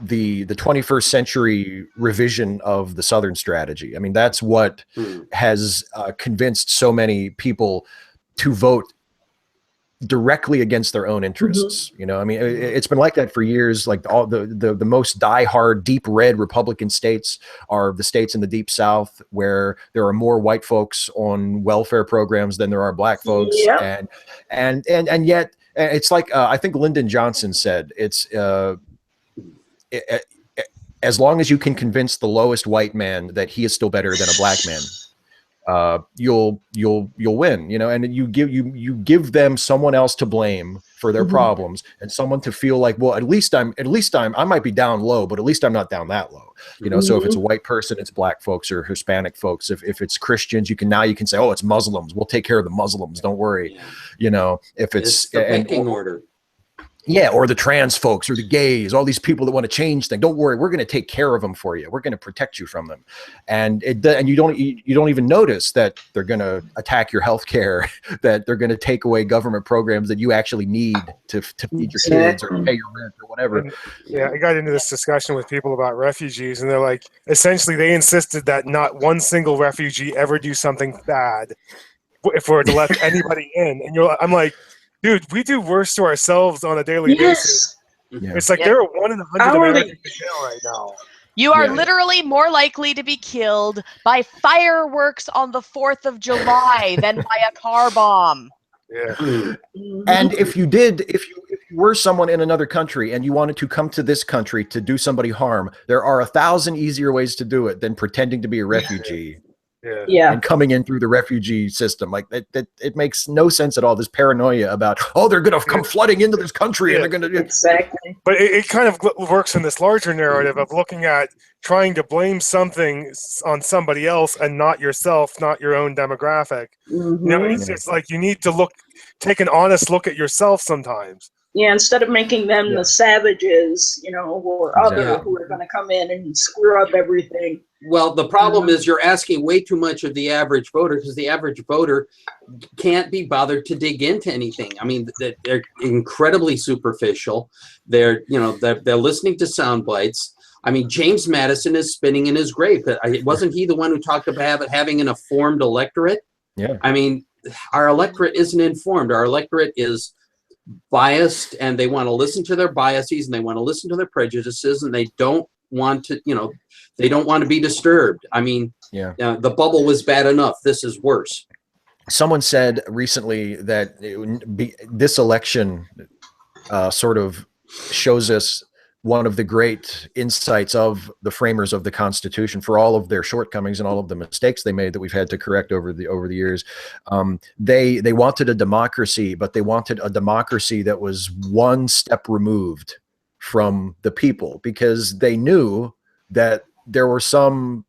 the 21st century revision of the Southern strategy. I mean, that's what has convinced so many people to vote directly against their own interests. I mean, it's been like that for years. Like all the most diehard deep red Republican states are the states in the deep South, where there are more white folks on welfare programs than there are black folks. Yep. And yet it's like, I think Lyndon Johnson said, as long as you can convince the lowest white man that he is still better than a black man, you'll win, and you give them someone else to blame for their problems, and someone to feel like, well, at least I might be down low, but at least I'm not down that low. So if it's a white person, it's black folks or Hispanic folks. If it's Christians, you can say, oh, it's Muslims. We'll take care of the Muslims. Don't worry. If it's the pecking order. Yeah, or the trans folks or the gays, all these people that want to change things. Don't worry, we're going to take care of them for you. We're going to protect you from them, and you don't even notice that they're going to attack your health care, that they're going to take away government programs that you actually need to feed your kids or pay your rent or whatever. I got into this discussion with people about refugees, and they're like, essentially, they insisted that not one single refugee ever do something bad if we're to let anybody in. And I'm like, dude, we do worse to ourselves on a daily basis. Yeah. It's like there are 1 in 100 Americans in jail right now. You are literally more likely to be killed by fireworks on the 4th of July than by a car bomb. Yeah. And if you were someone in another country and you wanted to come to this country to do somebody harm, there are 1,000 easier ways to do it than pretending to be a refugee. And coming in through the refugee system. Like that it makes no sense at all. This paranoia about, they're going to come flooding into this country and they're going to exactly. But it kind of works in this larger narrative of looking at trying to blame something on somebody else and not yourself, not your own demographic. It's like you need to take an honest look at yourself sometimes. Yeah, instead of making them the savages, or other who are going to come in and screw up everything. Well, the problem is you're asking way too much of the average voter, because the average voter can't be bothered to dig into anything. I mean, they're incredibly superficial. They're listening to sound bites. I mean, James Madison is spinning in his grave. Wasn't he the one who talked about having an informed electorate? Yeah. I mean, our electorate isn't informed. Our electorate is biased, and they want to listen to their biases, and they want to listen to their prejudices, and they don't want to, they don't want to be disturbed. I mean, the bubble was bad enough. This is worse. Someone said recently that this election sort of shows us one of the great insights of the framers of the Constitution, for all of their shortcomings and all of the mistakes they made that we've had to correct over the years. They wanted a democracy, but they wanted a democracy that was one step removed from the people, because they knew that there were some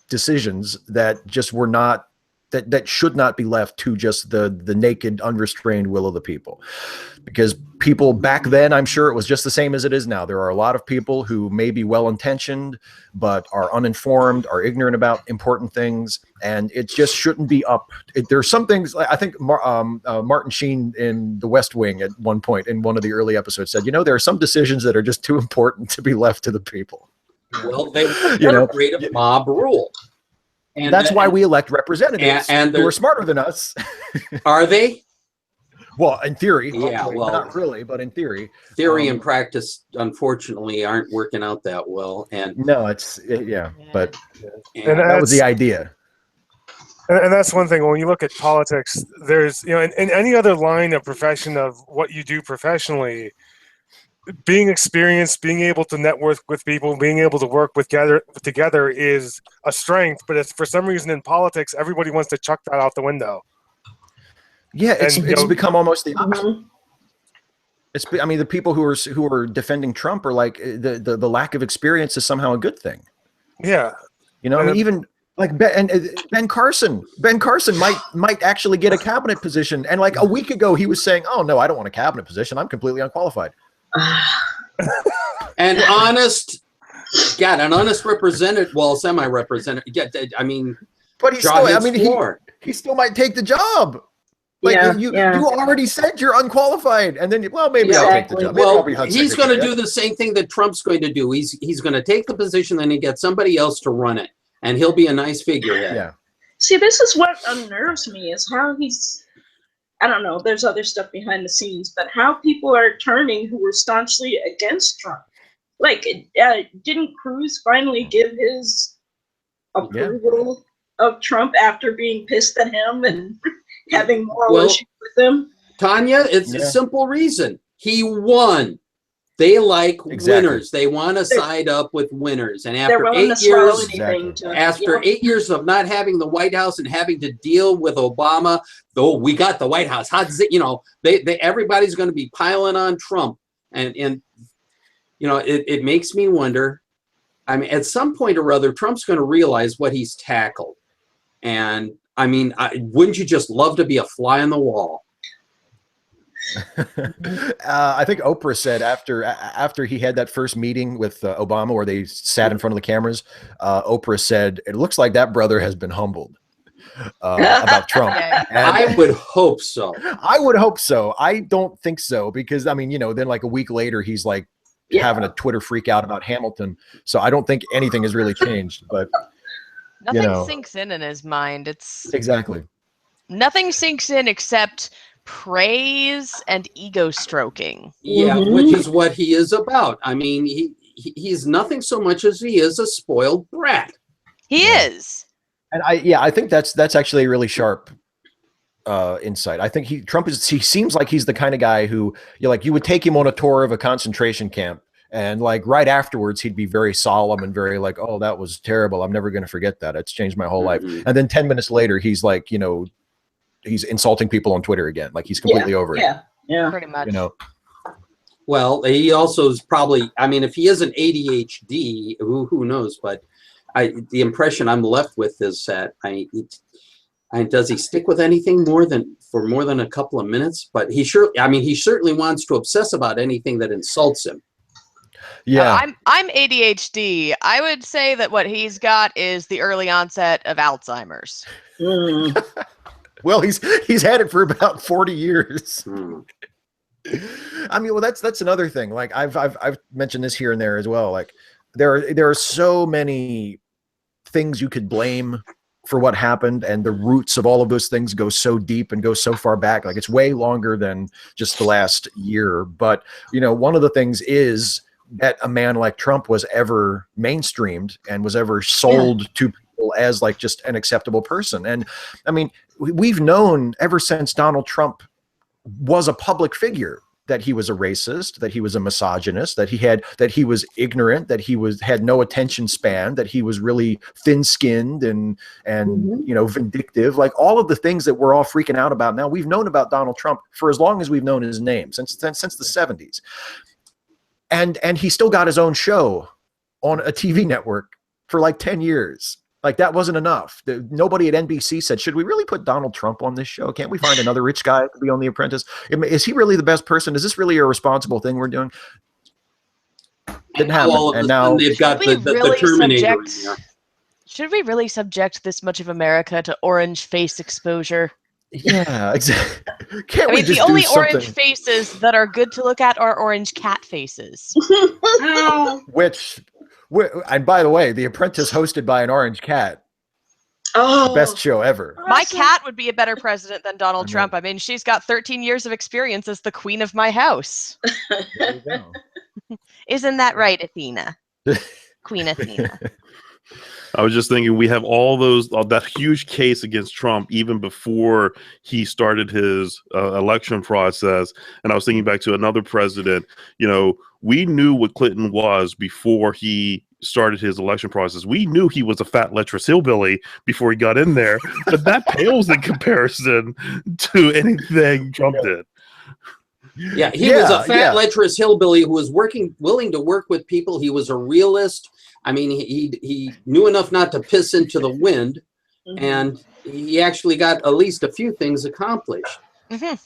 decisions that just were not, that should not be left to just the naked, unrestrained will of the people. Because people back then, I'm sure it was just the same as it is now. There are a lot of people who may be well-intentioned, but are uninformed, are ignorant about important things, and it just shouldn't be up. There's some things, I think Martin Sheen in The West Wing at one point in one of the early episodes said, there are some decisions that are just too important to be left to the people. Well, they create a mob rule. And that's why we elect representatives who are smarter than us. Are they? Well, in theory. Yeah, well, not really, but in theory. Theory and practice, unfortunately, aren't working out that well. And no, but that was the idea. And that's one thing, when you look at politics, there's, in any other line of profession of what you do professionally, being experienced, being able to network with people, being able to work together is a strength. But for some reason in politics, everybody wants to chuck that out the window. Yeah, it's become almost the opposite. I mean, the people who are defending Trump are like, the lack of experience is somehow a good thing. Yeah, I mean, Like Ben Carson might actually get a cabinet position. And like a week ago, he was saying, "Oh no, I don't want a cabinet position. I'm completely unqualified." An honest representative, well, semi-representative. Yeah, I mean, but he still might take the job. Like you already said you're unqualified, and then maybe I'll take the job. Maybe he's going to do the same thing that Trump's going to do. He's going to take the position, then he gets somebody else to run it, and he'll be a nice figurehead. Yeah. See, this is what unnerves me is how he's. I don't know. There's other stuff behind the scenes, but how people are turning who were staunchly against Trump. Like, didn't Cruz finally give his approval of Trump after being pissed at him and having moral issues with him? Tanya, it's a simple reason. He won. They like winners. They want to side up with winners. And after 8 years, 8 years of not having the White House and having to deal with Obama, though we got the White House. How does it? Everybody's going to be piling on Trump, and it makes me wonder. I mean, at some point or other, Trump's going to realize what he's tackled, and I mean, wouldn't you just love to be a fly on the wall? I think Oprah said after he had that first meeting with Obama where they sat in front of the cameras, Oprah said, "It looks like that brother has been humbled about Trump." And I would hope so. I would hope so. I don't think so because, I mean, then like a week later, he's like having a Twitter freak out about Hamilton. So I don't think anything has really changed. But nothing sinks in his mind. It's exactly nothing sinks in except praise and ego stroking. Yeah, which is what he is about. I mean, he's nothing so much as he is a spoiled brat. He is. And I think that's actually a really sharp insight. I think he seems like he's the kind of guy who you would take him on a tour of a concentration camp, and like right afterwards he'd be very solemn and very like, "Oh, that was terrible. I'm never going to forget that. It's changed my whole life." And then 10 minutes later he's like, he's insulting people on Twitter again. Like he's completely over it. Yeah, pretty much. Well, he also is probably. I mean, if he isn't ADHD, who knows? But the impression I'm left with is that does he stick with anything more than a couple of minutes? But he certainly wants to obsess about anything that insults him. Yeah, I'm ADHD. I would say that what he's got is the early onset of Alzheimer's. Well, he's had it for about 40 years. I mean, well, that's another thing. Like I've mentioned this here and there as well. Like there are so many things you could blame for what happened, and the roots of all of those things go so deep and go so far back. Like it's way longer than just the last year. But one of the things is that a man like Trump was ever mainstreamed and was ever sold to people as like just an acceptable person. And I mean, we've known ever since Donald Trump was a public figure that he was a racist, that he was a misogynist, that he was ignorant, that he had no attention span, that he was really thin-skinned and vindictive. Like all of the things that we're all freaking out about now, we've known about Donald Trump for as long as we've known his name, since the 70s. And he still got his own show on a TV network for like 10 years. Like that wasn't enough. Nobody at NBC said, "Should we really put Donald Trump on this show? Can't we find another rich guy to be on The Apprentice? Is he really the best person? Is this really a responsible thing we're doing?" Didn't happen. And now they've got the Terminator. Should we really subject this much of America to orange face exposure? Yeah, exactly. Can't we just the only orange faces that are good to look at are orange cat faces. And by the way, The Apprentice hosted by an orange cat. Oh, best show ever. My cat would be a better president than Donald Trump. I mean, she's got 13 years of experience as the queen of my house. There you go. Isn't that right, Athena? Queen Athena. I was just thinking we have all that huge case against Trump even before he started his election process. And I was thinking back to another president. We knew what Clinton was before he started his election process. We knew he was a fat, lecherous hillbilly before he got in there, but that pales in comparison to anything Trump did. Yeah, he was a fat, lecherous hillbilly who was willing to work with people. He was a realist. I mean, he knew enough not to piss into the wind, and he actually got at least a few things accomplished. That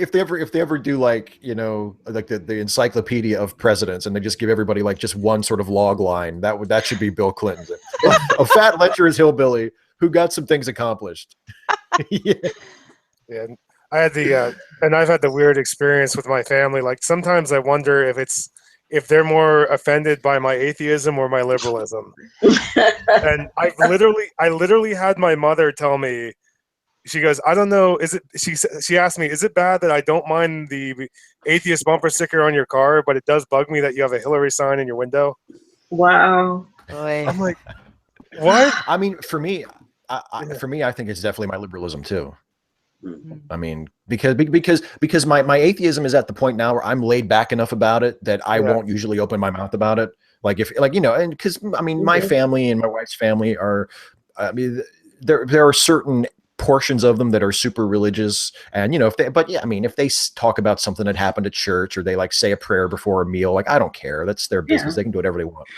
if they ever do like, you know, like the encyclopedia of presidents, and they just give everybody like just one sort of log line, that should be Bill Clinton. A fat, lecherous hillbilly who got some things accomplished. Yeah. I had and I've had the weird experience with my family. Like sometimes I wonder if they're more offended by my atheism or my liberalism. And I literally had my mother tell me, she goes, I don't know, she asked me, is it bad that I don't mind the atheist bumper sticker on your car, but it does bug me that you have a Hillary sign in your window? Wow. I'm like, what? I mean, for me, I think it's definitely my liberalism too. I mean, because my atheism is at the point now where I'm laid back enough about it that I won't usually open my mouth about it. Like you know, and because I mean, my family and my wife's family are, I mean, there are certain portions of them that are super religious, and you know, if they talk about something that happened at church, or they like say a prayer before a meal, like I don't care, that's their business. They can do whatever they want.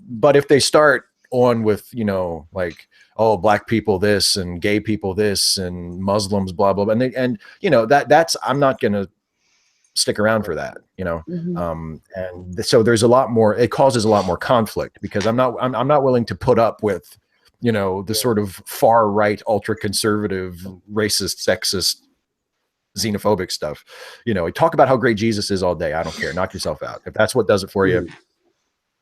But if they start on with, you know, like, oh, black people this and gay people this and Muslims blah blah blah, and you know, that's I'm not gonna stick around for that, you know. And so there's a lot more, it causes a lot more conflict, because I'm not willing to put up with, you know, the sort of far right, ultra conservative, racist, sexist, xenophobic stuff. You know, talk about how great Jesus is all day. I don't care. Knock yourself out. If that's what does it for you,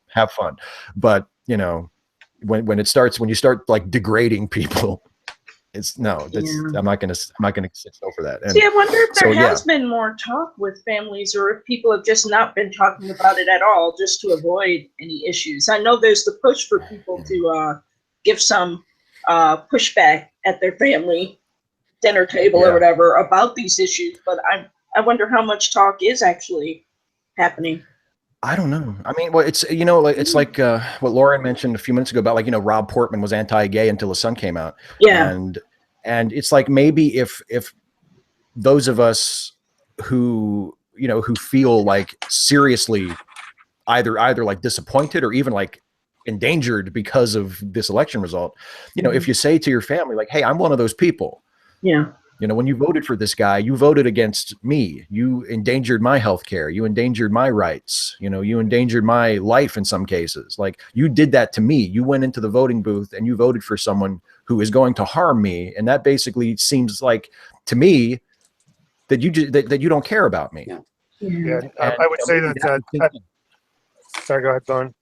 have fun. But you know, when you start like degrading people, I'm not gonna sit still for that. And see, I wonder if there has been more talk with families, or if people have just not been talking about it at all, just to avoid any issues. I know there's the push for people to give some pushback at their family dinner table or whatever about these issues, but I wonder how much talk is actually happening. I don't know. I mean, well, it's, you know, like, it's like what Lauren mentioned a few minutes ago about, like, you know, Rob Portman was anti-gay until his son came out. Yeah. And it's like, maybe if those of us who, you know, who feel like seriously either like disappointed or even like endangered because of this election result, you know, if you say to your family, like, hey, I'm one of those people. Yeah. You know, when you voted for this guy, you voted against me. You endangered my health care. You endangered my rights. You know, you endangered my life in some cases. Like, you did that to me. You went into the voting booth and you voted for someone who is going to harm me. And that basically seems like, to me, that you don't care about me. Yeah. I would say that sorry, go ahead, Don.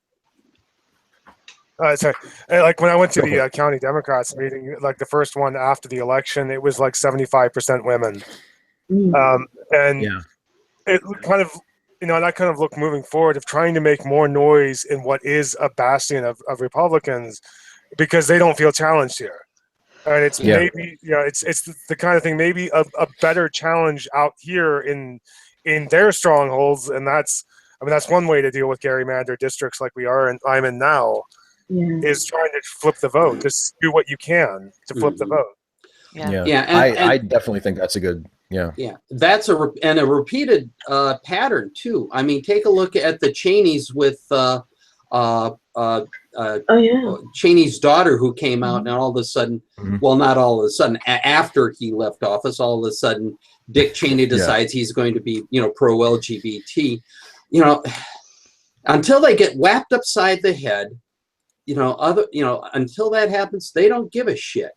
Sorry. Like when I went to the county Democrats meeting, like the first one after the election, it was like 75% women. And it kind of, you know, and I kind of look moving forward of trying to make more noise in what is a bastion of Republicans, because they don't feel challenged here. And it's maybe, you know, it's the kind of thing, maybe a better challenge out here in their strongholds. And that's one way to deal with gerrymandered districts like I'm in now. Is trying to flip the vote. Just do what you can to flip the vote. I definitely think that's a good. That's a repeated pattern too. I mean, take a look at the Cheneys with Cheney's daughter, who came out, and all of a sudden, well, not all of a sudden, after he left office, all of a sudden, Dick Cheney decides he's going to be, you know, pro LGBT. You know, until they get whapped upside the head. You know, until that happens, they don't give a shit.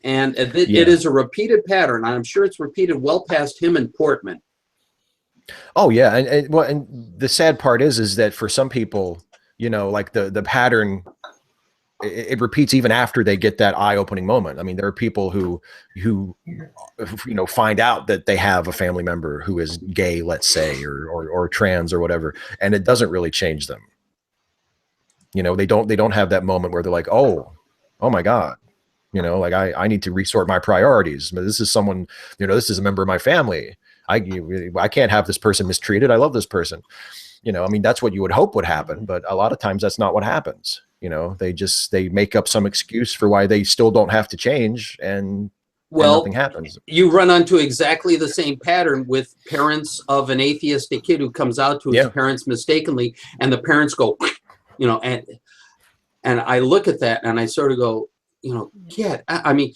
And it is a repeated pattern. I'm sure it's repeated well past him and Portman. Oh yeah. And the sad part is that for some people, you know, like the pattern, it repeats even after they get that eye-opening moment. I mean, there are people who, you know, find out that they have a family member who is gay, let's say, or trans or whatever, and it doesn't really change them. You know, they don't have that moment where they're like, oh my God, you know, like I need to resort my priorities. This is someone, you know, this is a member of my family. I can't have this person mistreated. I love this person. You know, I mean, that's what you would hope would happen, but a lot of times that's not what happens. You know, they make up some excuse for why they still don't have to change, and Well, nothing happens. You run onto exactly the same pattern with parents of an atheistic kid who comes out to his parents mistakenly, and the parents go, you know, and I look at that and I sort of go, you know, I mean,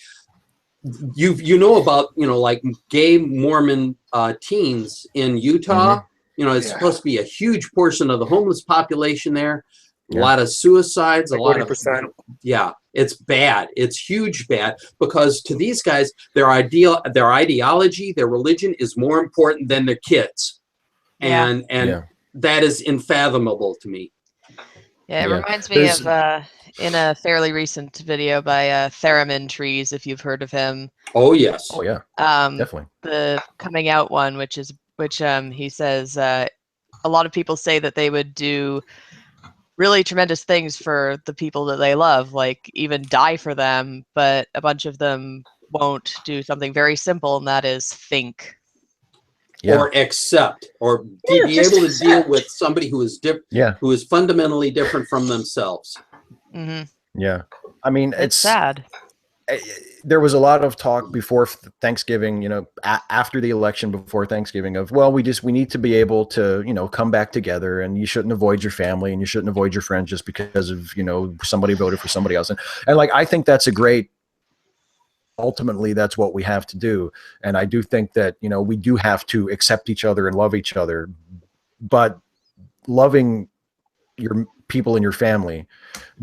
you know about, you know, like gay Mormon teens in Utah. You know, it's supposed to be a huge portion of the homeless population there. A lot of suicides, like a lot 40%. of it's bad. It's huge bad, because to these guys, their ideology, their religion is more important than their kids, and that is unfathomable to me. Yeah, it reminds me of in a fairly recent video by Theremin Trees, if you've heard of him. Oh yes. Oh yeah. Definitely. The coming out one, which he says a lot of people say that they would do really tremendous things for the people that they love, like even die for them, but a bunch of them won't do something very simple, and that is think. Or accept, or be able to deal with somebody who is who is fundamentally different from themselves. Yeah, I mean, it's sad. There was a lot of talk before Thanksgiving, you know, after the election, before Thanksgiving, of, well, we need to be able to, you know, come back together, and you shouldn't avoid your family and you shouldn't avoid your friends just because of, you know, somebody voted for somebody else. And like, I think that's ultimately that's what we have to do. And I do think that, you know, we do have to accept each other and love each other, but loving your people in your family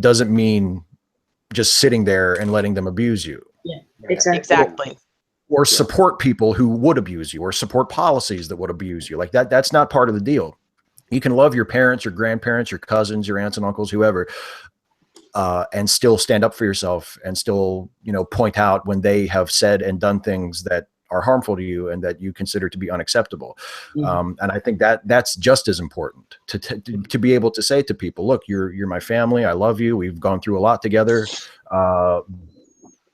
doesn't mean just sitting there and letting them abuse you. Yeah, exactly. Or support people who would abuse you, or support policies that would abuse you. Like that's not part of the deal. You can love your parents, your grandparents, your cousins, your aunts and uncles, whoever, and still stand up for yourself, and still, you know, point out when they have said and done things that are harmful to you and that you consider to be unacceptable. And I think that's just as important to be able to say to people, look, you're my family. I love you. We've gone through a lot together.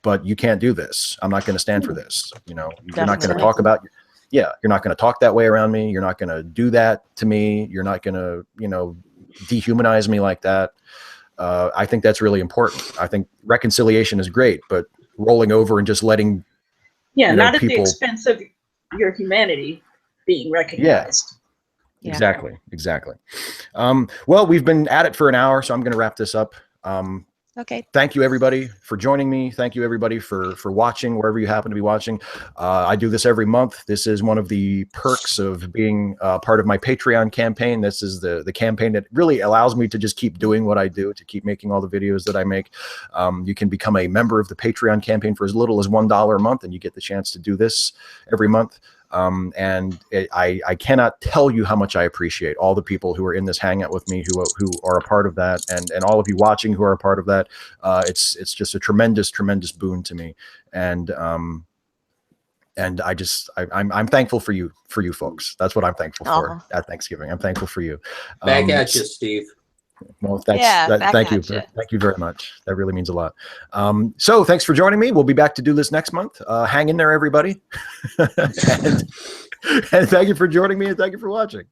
But you can't do this. I'm not going to stand for this. You know, you're not going to talk about, you're not going to talk that way around me. You're not going to do that to me. You're not going to, you know, dehumanize me like that. I think that's really important. I think reconciliation is great, but rolling over and just letting, not at the expense of your humanity being recognized. Exactly. Well, we've been at it for an hour, so I'm going to wrap this up. Okay. Thank you, everybody, for joining me. Thank you, everybody, for watching, wherever you happen to be watching. I do this every month. This is one of the perks of being part of my Patreon campaign. This is the campaign that really allows me to just keep doing what I do, to keep making all the videos that I make. You can become a member of the Patreon campaign for as little as $1 a month, and you get the chance to do this every month. I cannot tell you how much I appreciate all the people who are in this hangout with me, who are a part of that, and all of you watching who are a part of that. It's just a tremendous boon to me. And I'm thankful for you folks. That's what I'm thankful for at Thanksgiving. I'm thankful for you. Back at you, Steve. Well, thank you. Thank you very much. That really means a lot. So thanks for joining me. We'll be back to do this next month. Hang in there, everybody. and thank you for joining me, and thank you for watching.